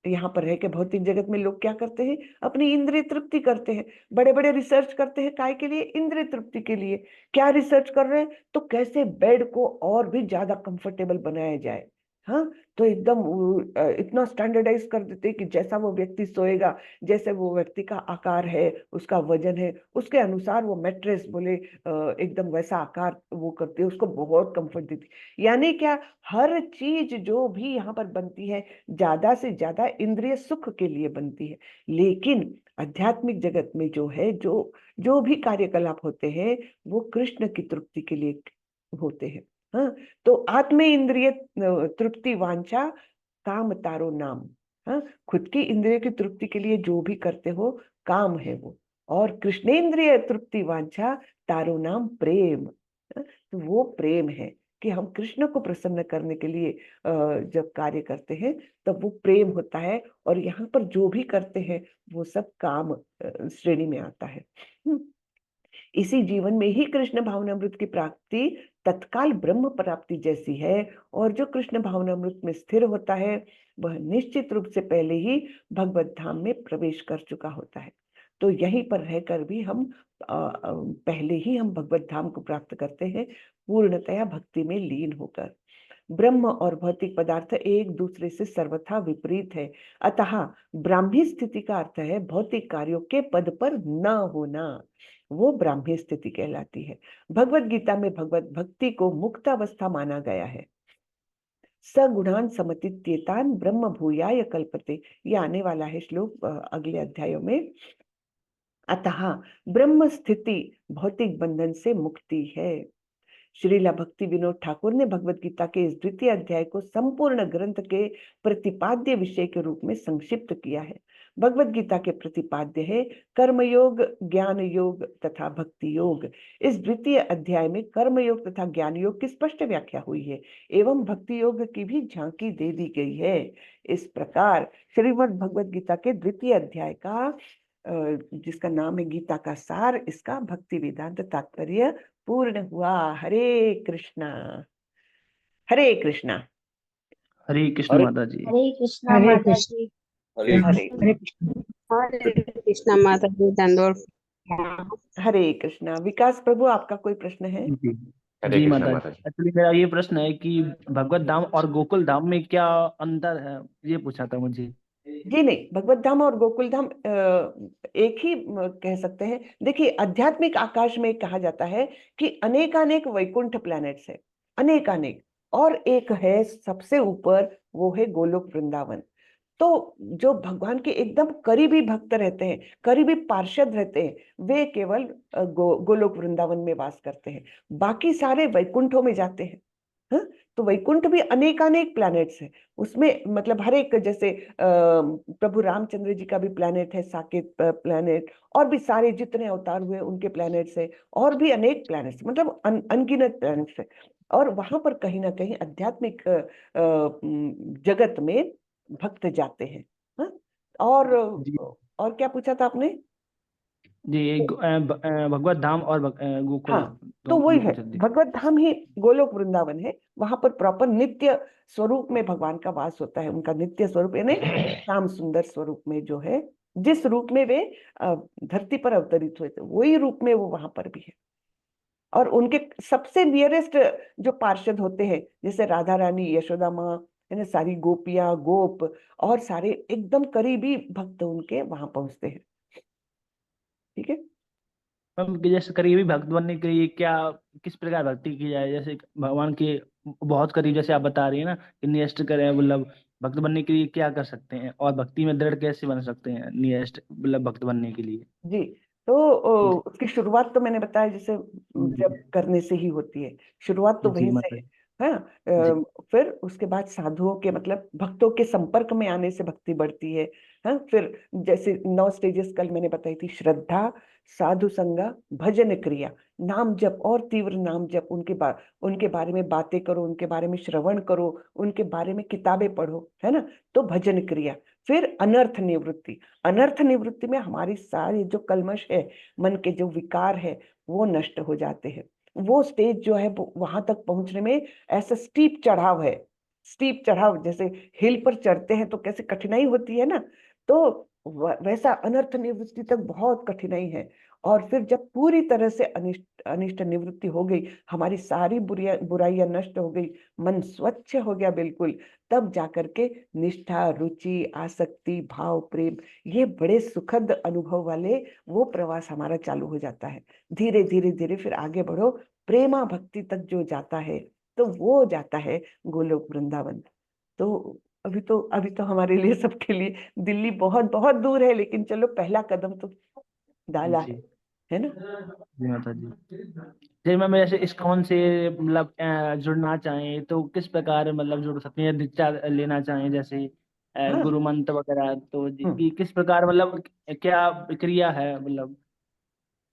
यहाँ पर है कि भौतिक जगत में लोग क्या करते हैं? अपनी इंद्रिय तृप्ति करते हैं, बड़े बड़े रिसर्च करते हैं, काय के लिए? इंद्रिय तृप्ति के लिए। क्या रिसर्च कर रहे हैं? तो कैसे बेड को और भी ज्यादा कंफर्टेबल बनाया जाए। हाँ, तो एकदम इतना स्टैंडर्डाइज कर देते हैं कि जैसा वो व्यक्ति सोएगा, जैसे वो व्यक्ति का आकार है, उसका वजन है, उसके अनुसार वो मैट्रेस बोले एकदम वैसा आकार वो करते हैं, उसको बहुत कंफर्ट देती है। यानी क्या? हर चीज जो भी यहाँ पर बनती है ज्यादा से ज्यादा इंद्रिय सुख के लिए बनती है। लेकिन आध्यात्मिक जगत में जो है, जो भी कार्यकलाप होते हैं, वो कृष्ण की तृप्ति के लिए होते हैं। हाँ, तो आत्म इंद्रिय तृप्ति वांछा काम तारो नाम। हाँ, खुद की इंद्रिय की तृप्ति के लिए जो भी करते हो, काम है वो। और कृष्णेंद्रिय तृप्ति वांछा तारो नाम प्रेम। तो वो प्रेम है कि हम कृष्ण को प्रसन्न करने के लिए जब कार्य करते हैं तब वो प्रेम होता है। और यहाँ पर जो भी करते हैं वो सब काम श्रेणी में आता है। इसी जीवन में ही कृष्ण भावनामृत की प्राप्ति तत्काल ब्रह्म प्राप्ति जैसी है। और जो कृष्ण भावनामृत में स्थिर होता है वह निश्चित रूप से पहले ही भगवत धाम में प्रवेश कर चुका होता है। तो यहीं पर रहकर भी हम पहले ही हम भगवत धाम को प्राप्त करते हैं, पूर्णतया भक्ति में लीन होकर। ब्रह्म और भौतिक पदार्थ एक दूसरे से सर्वथा विपरीत है, अतः ब्राह्मी स्थिति का अर्थ है भौतिक कार्यों के पद पर न होना। वो ब्राह्मी स्थिति कहलाती है। भगवत गीता में भगवत भक्ति को मुक्त अवस्था माना गया है। सगुणान समतित्येतान ब्रह्म भूयाय कल्पते, ये आने वाला है श्लोक अगले अध्यायों में। अतः ब्रह्म स्थिति भौतिक बंधन से मुक्ति है। श्रीला भक्ति विनोद ठाकुर ने भगवत गीता के इस द्वितीय अध्याय को संपूर्ण ग्रंथ के प्रतिपाद्य विषय के रूप में संक्षिप्त किया है। भगवत गीता के प्रतिपाद्य है कर्मयोग, ज्ञान योग तथा भक्ति योग। इस द्वितीय अध्याय में कर्म योग तथा ज्ञान योग की स्पष्ट व्याख्या हुई है एवं भक्ति योग की भी झांकी दे दी गई है। इस प्रकार श्रीमद् भगवत गीता के द्वितीय अध्याय का जिसका नाम है गीता का सार, इसका भक्ति वेदांत तात्पर्य पूर्ण हुआ। हरे कृष्णा। हरे कृष्णा। हरे कृष्ण और माता जी। हरे कृष्णा हरे माता कृष्ण जी। हरे हरे कृष्ण हरे कृष्णा माता जी, दंडोत प्रणाम। हरे कृष्णा। विकास प्रभु, आपका कोई प्रश्न है? जी हरे जी कृष्णा माता माता जी, जी। एक्चुअली मेरा ये प्रश्न है कि भगवत धाम और गोकुल धाम में क्या अंतर है, ये पूछा था मुझे। जी नहीं, भगवत धाम और गोकुल धाम एक ही कह सकते हैं। देखिए, आध्यात्मिक आकाश में कहा जाता है कि अनेकानेक वैकुंठ प्लैनेट्स है, अनेकानेक। और एक है सबसे ऊपर, वो है गोलोक वृंदावन। तो जो भगवान के एकदम करीबी भक्त रहते हैं, करीबी पार्षद रहते हैं, वे केवल गोलोक वृंदावन में वास करते हैं। बाकी सारे वैकुंठों में जाते हैं। हाँ? तो वैकुंठ भी अनेकानेक प्लैनेट्स है। उसमें मतलब हर एक, जैसे प्रभु रामचंद्र जी का भी प्लैनेट है साकेत प्लैनेट, और भी सारे जितने अवतार हुए उनके प्लैनेट्स है, और भी अनेक प्लैनेट्स, मतलब अनगिनत प्लैनेट्स है। और वहां पर कहीं ना कहीं आध्यात्मिक जगत में भक्त जाते हैं। हाँ? और जी और क्या पूछा था आपने? जी, भगवत धाम और गोकुल हाँ, धाम, तो दोनों वही ये है, पूछा थी। भगवत धाम ही गोलोक वृंदावन है। वहां पर प्रॉपर नित्य स्वरूप में भगवान का वास होता है। उनका नित्य स्वरूप यानी श्याम सुंदर स्वरूप में, जो है जिस रूप में वे धरती पर अवतरित हुए थे वही रूप में वो वहां पर भी है। और उनके सबसे नियरेस्ट जो पार्षद होते हैं, जैसे राधा रानी, यशोदा माँ, है ना, सारी गोपियां, गोप, और सारे एकदम करीबी भक्त उनके वहां पहुंचते हैं। ठीक है। मैम कि जैसे करीबी भक्त बनने के लिए क्या, किस प्रकार भक्ति की जाए, जैसे भगवान के बहुत करीब, जैसे आप बता रही है ना कि नियस्ट करें, मतलब भक्त बनने के लिए क्या कर सकते हैं, और भक्ति में दृढ़ कैसे बन सकते हैं नियस्ट, मतलब भक्त बनने के लिए। जी, तो जी उसकी शुरुआत तो मैंने बताया, जैसे जी जब करने से ही होती है, शुरुआत तो जी वहीं से माता है। जी। हाँ। जी फिर उसके बाद साधुओं के, मतलब भक्तों के संपर्क में आने से भक्ति बढ़ती है। हाँ, फिर जैसे 9 स्टेजेस कल मैंने बताई थी: श्रद्धा, साधु संगा, भजन क्रिया, नाम जप और तीव्र नाम जप, उनके बारे में बातें करो, उनके बारे में श्रवण करो, उनके बारे में किताबें पढ़ो, है ना। तो भजन क्रिया। फिर अनर्थ निवृत्ति। अनर्थ निवृत्ति में हमारी सारी जो कल्मश है, मन के जो विकार है, वो नष्ट हो जाते हैं। वो स्टेज जो है वहां तक पहुंचने में ऐसा स्टीप चढ़ाव है। स्टीप चढ़ाव, जैसे हिल पर चढ़ते हैं तो कैसे कठिनाई होती है ना, तो वैसा अनर्थ निवृत्ति तक बहुत कठिनाई है। और फिर जब पूरी तरह से अनिष्ट अनिष्ट निवृत्ति हो गई, हमारी सारी बुराइयां नष्ट हो गई, मन स्वच्छ हो गया बिल्कुल, तब जाकर के निष्ठा, रुचि, आसक्ति, भाव, प्रेम, ये बड़े सुखद अनुभव वाले वो प्रवास हमारा चालू हो जाता है। धीरे धीरे धीरे फिर आगे बढ़ो, प्रेमा भक्ति तक जो जाता है, तो वो जाता है गोलोक वृंदावन। तो अभी तो हमारे लिए, सबके लिए दिल्ली बहुत बहुत दूर है, लेकिन चलो पहला कदम तो डाला जी है ना। जी माता जी। जैसे मैम जैसे इस्कॉन से मतलब जुड़ना चाहें तो किस प्रकार मतलब जुड़ सकते हैं, दीक्षा लेना चाहें जैसे हाँ। गुरु मंत्र वगैरह, तो हम्म। कि किस प्रकार मतलब क्या क्रिया है, मतलब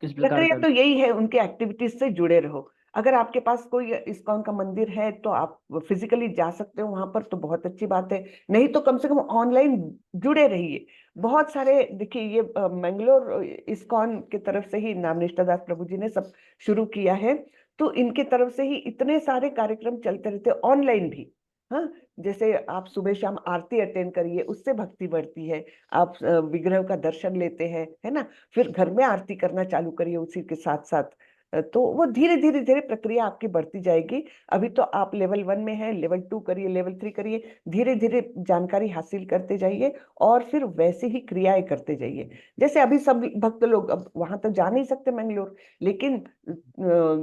किस प्रकार प्रक्रिया कर। तो यही है, उनके एक्टिविटीज से जुड़े रहो। अगर आपके पास कोई इस्कॉन का मंदिर है तो आप फिजिकली जा सकते हो वहां पर, तो बहुत अच्छी बात है। नहीं तो कम से कम ऑनलाइन जुड़े रहिए। बहुत सारे, देखिए ये मैंगलोर इस्कॉन की तरफ से ही नामनिष्ठा दास प्रभु जी ने सब शुरू किया है। तो इनके तरफ से ही इतने सारे कार्यक्रम चलते रहते ऑनलाइन भी। हाँ, जैसे आप सुबह शाम आरती अटेंड करिए, उससे भक्ति बढ़ती है। आप विग्रह का दर्शन लेते हैं, है ना, फिर घर में आरती करना चालू करिए उसी के साथ साथ। तो वो धीरे धीरे धीरे प्रक्रिया आपकी बढ़ती जाएगी। अभी तो आप लेवल 1 में है, लेवल 2 करिए, लेवल 3 करिए, धीरे धीरे जानकारी हासिल करते जाइए और फिर वैसे ही क्रियाएं करते जाइए। जैसे अभी सब भक्त लोग अब वहां तक जा नहीं सकते मैंगलोर, लेकिन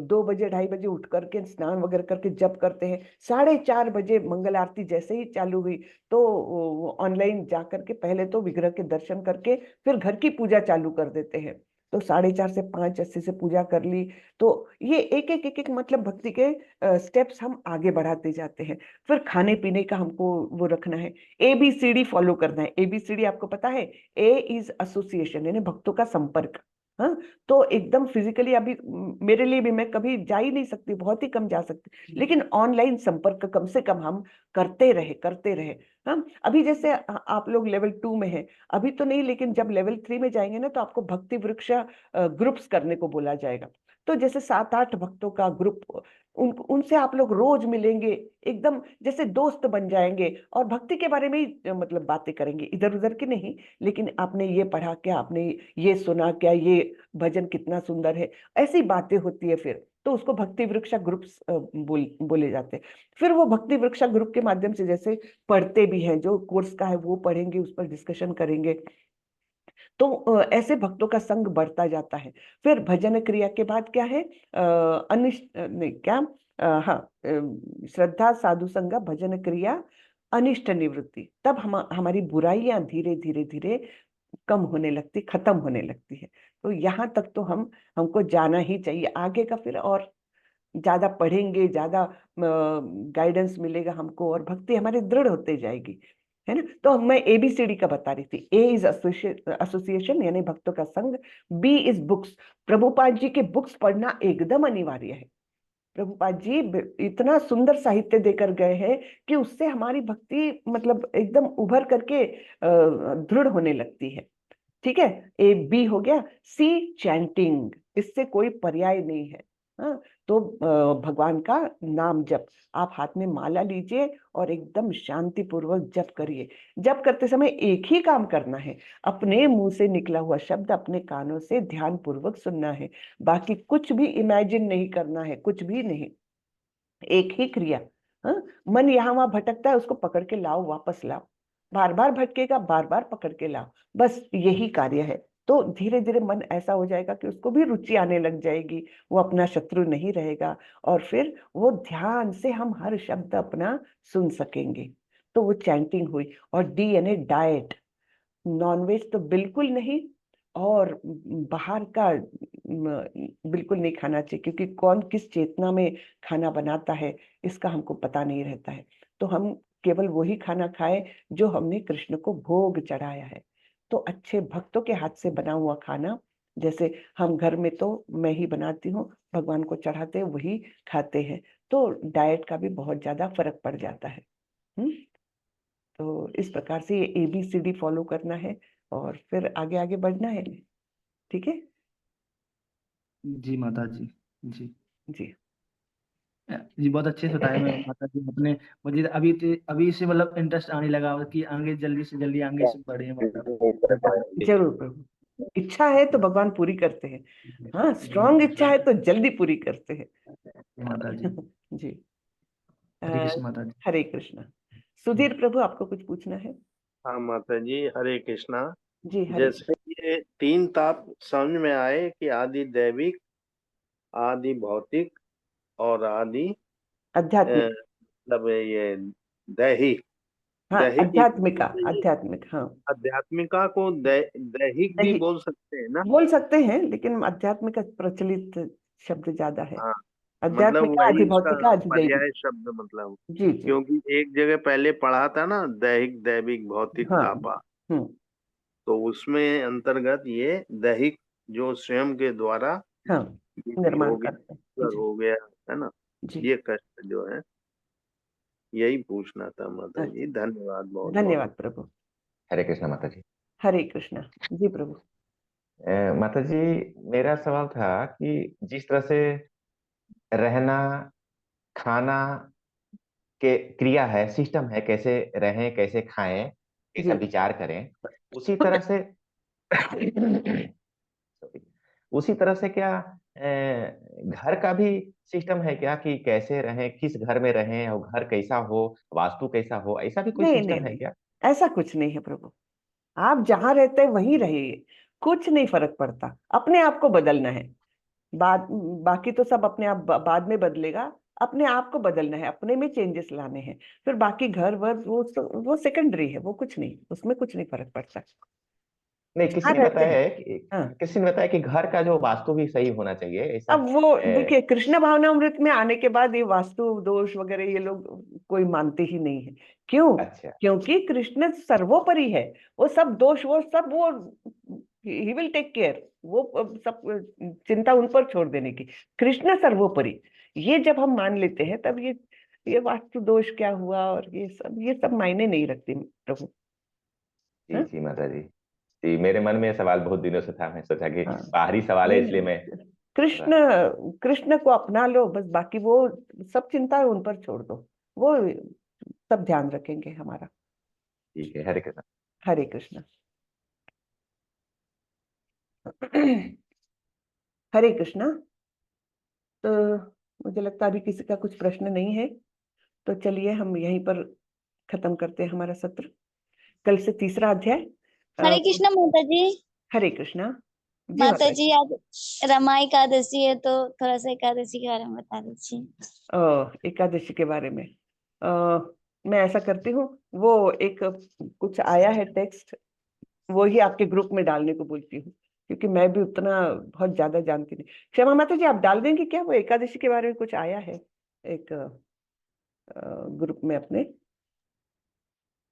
2 बजे 2:30 बजे उठ करके स्नान वगैरह करके जप करते हैं। 4:30 बजे मंगल आरती जैसे ही चालू हुई तो ऑनलाइन जा करके पहले तो विग्रह के दर्शन करके फिर घर की पूजा चालू कर देते हैं। तो 4:30 से 5 अच्छे से पूजा कर ली। तो ये एक एक एक एक मतलब भक्ति के स्टेप्स हम आगे बढ़ाते जाते हैं। फिर खाने पीने का हमको वो रखना है, ABCD फॉलो करना है। ABCD आपको पता है? A इज एसोसिएशन, यानी भक्तों का संपर्क। हाँ, तो एकदम फिजिकली अभी मेरे लिए भी, मैं कभी जा ही नहीं सकती, बहुत ही कम जा सकती, लेकिन ऑनलाइन संपर्क कम से कम हम करते रहे करते रहे। हाँ, अभी जैसे आप लोग लेवल 2 में हैं, अभी तो नहीं, लेकिन जब लेवल 3 में जाएंगे ना तो आपको भक्ति वृक्ष ग्रुप्स करने को बोला जाएगा। तो जैसे 7-8 भक्तों का ग्रुप, उनसे आप लोग रोज मिलेंगे, एकदम जैसे दोस्त बन जाएंगे और भक्ति के बारे में ही मतलब बातें करेंगे, इधर उधर की नहीं। लेकिन आपने ये पढ़ा क्या, आपने ये सुना क्या, ये भजन कितना सुंदर है, ऐसी बातें होती है। फिर तो उसको भक्ति वृक्षा ग्रुप्स बोले जाते हैं। फिर वो भक्ति वृक्षा ग्रुप के माध्यम से जैसे पढ़ते भी हैं, जो कोर्स का है वो पढ़ेंगे, उस पर डिस्कशन करेंगे। तो ऐसे भक्तों का संग बढ़ता जाता है। फिर भजन क्रिया के बाद क्या है, अनिष्ट नहीं क्या, हाँ, श्रद्धा साधु संग भजन क्रिया अनिष्ट निवृत्ति। तब हमारी बुराइयां धीरे धीरे धीरे कम होने लगती, खत्म होने लगती है। तो यहाँ तक तो हमको जाना ही चाहिए। आगे का फिर और ज्यादा पढ़ेंगे, ज्यादा गाइडेंस मिलेगा हमको और भक्ति हमारी दृढ़ होते जाएगी, है ना। तो मैं ABCD का बता रही थी। A इज एसोसिएशन, यानी भक्तों का संग। B is books, Prabhupada ji के बुक्स पढ़ना एकदम अनिवार्य है। प्रभुपाद जी इतना सुंदर साहित्य देकर गए हैं कि उससे हमारी भक्ति मतलब एकदम उभर करके दृढ़ होने लगती है। ठीक है, B हो गया। C चैंटिंग, इससे कोई पर्याय नहीं है। हाँ, तो भगवान का नाम जप, आप हाथ में माला लीजिए और एकदम शांति पूर्वक जप करिए। जप करते समय एक ही काम करना है, अपने मुंह से निकला हुआ शब्द अपने कानों से ध्यान पूर्वक सुनना है। बाकी कुछ भी इमेजिन नहीं करना है, कुछ भी नहीं, एक ही क्रिया। हाँ, मन यहाँ वहां भटकता है, उसको पकड़ के लाओ, वापस लाओ। बार बार भटकेगा, बार बार पकड़ के लाओ, बस यही कार्य है। तो धीरे धीरे मन ऐसा हो जाएगा कि उसको भी रुचि आने लग जाएगी, वो अपना शत्रु नहीं रहेगा और फिर वो ध्यान से हम हर शब्द अपना सुन सकेंगे। तो वो चैंटिंग हुई। और D यानी डाइट, नॉनवेज तो बिल्कुल नहीं, और बाहर का बिल्कुल नहीं खाना चाहिए, क्योंकि कौन किस चेतना में खाना बनाता है इसका हमको पता नहीं रहता है। तो हम केवल वही खाना खाएं जो हमने कृष्ण को भोग चढ़ाया है। तो अच्छे भक्तों के हाथ से बना हुआ खाना, जैसे हम घर में तो मैं ही बनाती हूँ, भगवान को चढ़ाते वही खाते हैं। तो डाइट का भी बहुत ज्यादा फर्क पड़ जाता है। तो इस प्रकार से ये ABCD फॉलो करना है और फिर आगे आगे बढ़ना है। ठीक है जी माता जी। जी जी। जी, बहुत अच्छे से बताया मैं माता जी अपने। मुझे अभी से मतलब इंटरेस्ट आने लगा कि आगे जल्दी से जल्दी आगे से बढ़े मतलब। जरूर प्रभु, इच्छा है तो भगवान पूरी करते हैं। हाँ, स्ट्रांग इच्छा है तो जल्दी पूरी करते हैं। माता जी। जी। हरे अ, कृष्ण माता जी। हरे कृष्णा। सुधीर प्रभु, आपको कुछ पूछना है? हाँ माता जी, हरे कृष्णा। जी, हरे। जैसे ये 3 ताप समझ में आए कि आदि दैविक, आदि भौतिक और आदि आध्यात्मिक। मतलब ये दैहिक। हाँ, दैहिक आध्यात्मिका, आध्यात्मिक, हाँ। आध्यात्मिका को दैहिक भी नहीं, बोल सकते हैं ना? बोल सकते हैं, लेकिन आध्यात्मिक प्रचलित शब्द ज्यादा है। हाँ, मतलब आध्यात्मिका, वही उसका अधिभौतिका, अधिदैविक। पर्याय शब्द मतलब। जी जी। क्योंकि एक जगह पहले पढ़ा था ना, दैहिक दैविक भौतिक हाँ। तापा, हम्म। तो उसमें अंतर्गत ये दैहिक जो स्वयं के द्वारा हाँ ये निर्माण हो गया, करते हैं। पूरा जी हो गया, है ना। जी ये कष्ट जो है, यही पूछना था माता जी। धन्यवाद, बहुत बहुत। धन्यवाद प्रभु। हरे कृष्णा माता जी। हरे कृष्णा। जी प्रभु। माता जी, मेरा सवाल था कि जिस तरह से रहना, खाना के क्रिया है, सिस्टम है, कैसे रहें, कैसे खाएं, कैसा जी विचार करें, उसी तरह से उसी तरह से क्या घर का भी सिस्टम है क्या, कि कैसे रहें, किस घर में रहें और घर कैसा हो, वास्तु कैसा हो, ऐसा भी कोई नहीं सिस्टम नहीं है नहीं, क्या? ऐसा कुछ नहीं है प्रभु। आप जहां रहते हैं वहीं रहिए, कुछ नहीं फर्क पड़ता। अपने आप को बदलना है। बाद बाकी तो सब अपने आप बाद में बदलेगा। अपने आप को बदलना है, अपने में चेंजेस लाने हैं। फिर बाकी घर वर वो सेकेंडरी है, वो कुछ नहीं, उसमें कुछ नहीं फर्क पड़ता। नहीं, जहाँ रहते हैं। हाँ किसी ने बताया कि घर का जो वास्तु भी सही होना चाहिए, ऐसा। अब वो देखिए, कृष्ण भावनामृत में आने के बाद ये वास्तु दोष वगैरह ये लोग कोई मानते ही नहीं है। क्यों? अच्छा, क्योंकि कृष्ण सर्वोपरि है। वो सब दोष वो सब वो ही विल टेक केयर। वो सब चिंता उन पर छोड़ देने की। कृष्ण सर्वोपरि, ये जब हम मान लेते हैं तब ये वास्तु दोष क्या हुआ और ये सब मायने नहीं रखते प्रभु। जी हाँ जी माता जी। जी, मेरे मन में ये सवाल बहुत दिनों से था, मैं सोचा कि हाँ। बाहरी सवाल है, नहीं इसलिए नहीं, मैं कृष्ण थोड़ा। कृष्ण को अपना लो बस। बाकी वो सब चिंता उन पर छोड़ दो। वो सब ध्यान रखेंगे हमारा। ठीक है, हरे कृष्ण। हरे कृष्ण। हरे कृष्णा। तो मुझे लगता है अभी किसी का कुछ प्रश्न नहीं है। तो चलिए हम यहीं पर खत्म करते हैं हमारा सत्र। कल से तीसरा अध्याय। हरे कृष्ण माता जी। हरे कृष्णा। जी माता माता जी आज रमा एकादशी है, तो थोड़ा सा एकादशी के बारे में बता दीजिए। एकादशी के बारे में मैं ऐसा करती हूँ, वो एक कुछ आया है टेक्स्ट, वो ही आपके ग्रुप में डालने को बोलती हूँ, क्योंकि मैं भी उतना बहुत ज्यादा जानती नहीं। क्षमा माता जी, आप डाल देंगे क्या? वो एकादशी के बारे में कुछ आया है एक ग्रुप में अपने।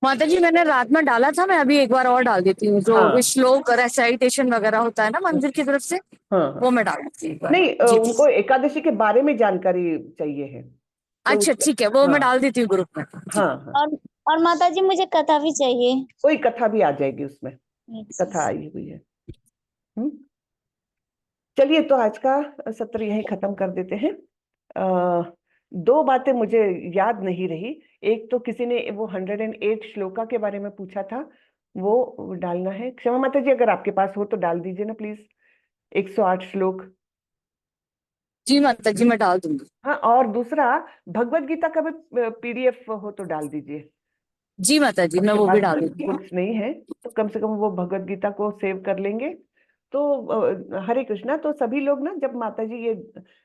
माता जी मैंने रात में डाला था, मैं अभी एक बार और डाल देती हूँ। जो हाँ श्लोक रेसाइटेशन वगैरह होता है ना मंदिर की तरफ से, हाँ हाँ। वो मैं डाल देती हूँ एक बार। नहीं, जी। उनको एकादशी के बारे में जानकारी चाहिए है तो अच्छा ठीक है, वो हाँ मैं डाल देती हूँ ग्रुप में। जी। हाँ हाँ। और माता जी मुझे कथा भी चाहिए। कोई कथा भी आ जाएगी उसमें, कथा आई हुई है। चलिए, तो आज का सत्र यहीं खत्म कर देते हैं। दो बातें मुझे याद नहीं रही। एक तो किसी ने वो 108 श्लोका के बारे में पूछा था, वो डालना है। क्षमा माता जी, अगर आपके पास हो तो डाल दीजिए ना प्लीज, 108 श्लोक। जी माता जी मैं डाल दूंगी। हाँ, और दूसरा भगवत गीता का भी PDF हो तो डाल दीजिए। जी माता जी मैं वो भी डाल दूंगी। बुक्स नहीं है तो कम से कम वो भगवत गीता को सेव कर लेंगे। तो हरे कृष्णा। तो सभी लोग ना, जब माता जी ये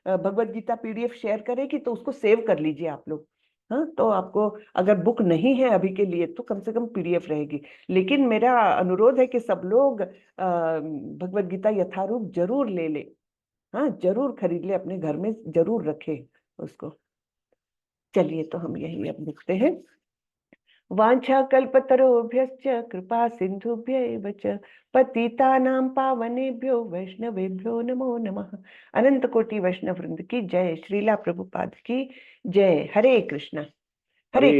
भगवत गीता PDF शेयर करेगी तो उसको सेव कर लीजिए आप लोग। हाँ, तो आपको अगर बुक नहीं है अभी के लिए तो कम से कम PDF रहेगी। लेकिन मेरा अनुरोध है कि सब लोग भगवत गीता यथारूप जरूर ले ले। हाँ, जरूर खरीद ले, अपने घर में जरूर रखे उसको। चलिए, तो हम यही अब लिखते हैं। वाञ्छाकल्पतरुभ्यश्च कृपा सिन्धुभ्यैव च पतितानां पावनेभ्यो वैष्णवेभ्यो नमो नमः। अनंत कोटि वैष्णव वृंद की जय। श्रीला प्रभुपाद की जय। हरे कृष्ण। हरे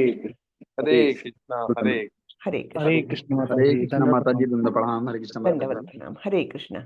हरे कृष्णा। हरे हरे कृष्ण। हरे कृष्ण माता हरे जी, कृष्ण दंडवत माता जी, प्रणाम। दंड प्रणाम। हरे कृष्ण माता जी। दंडवत प्रणाम। हरे कृष्ण।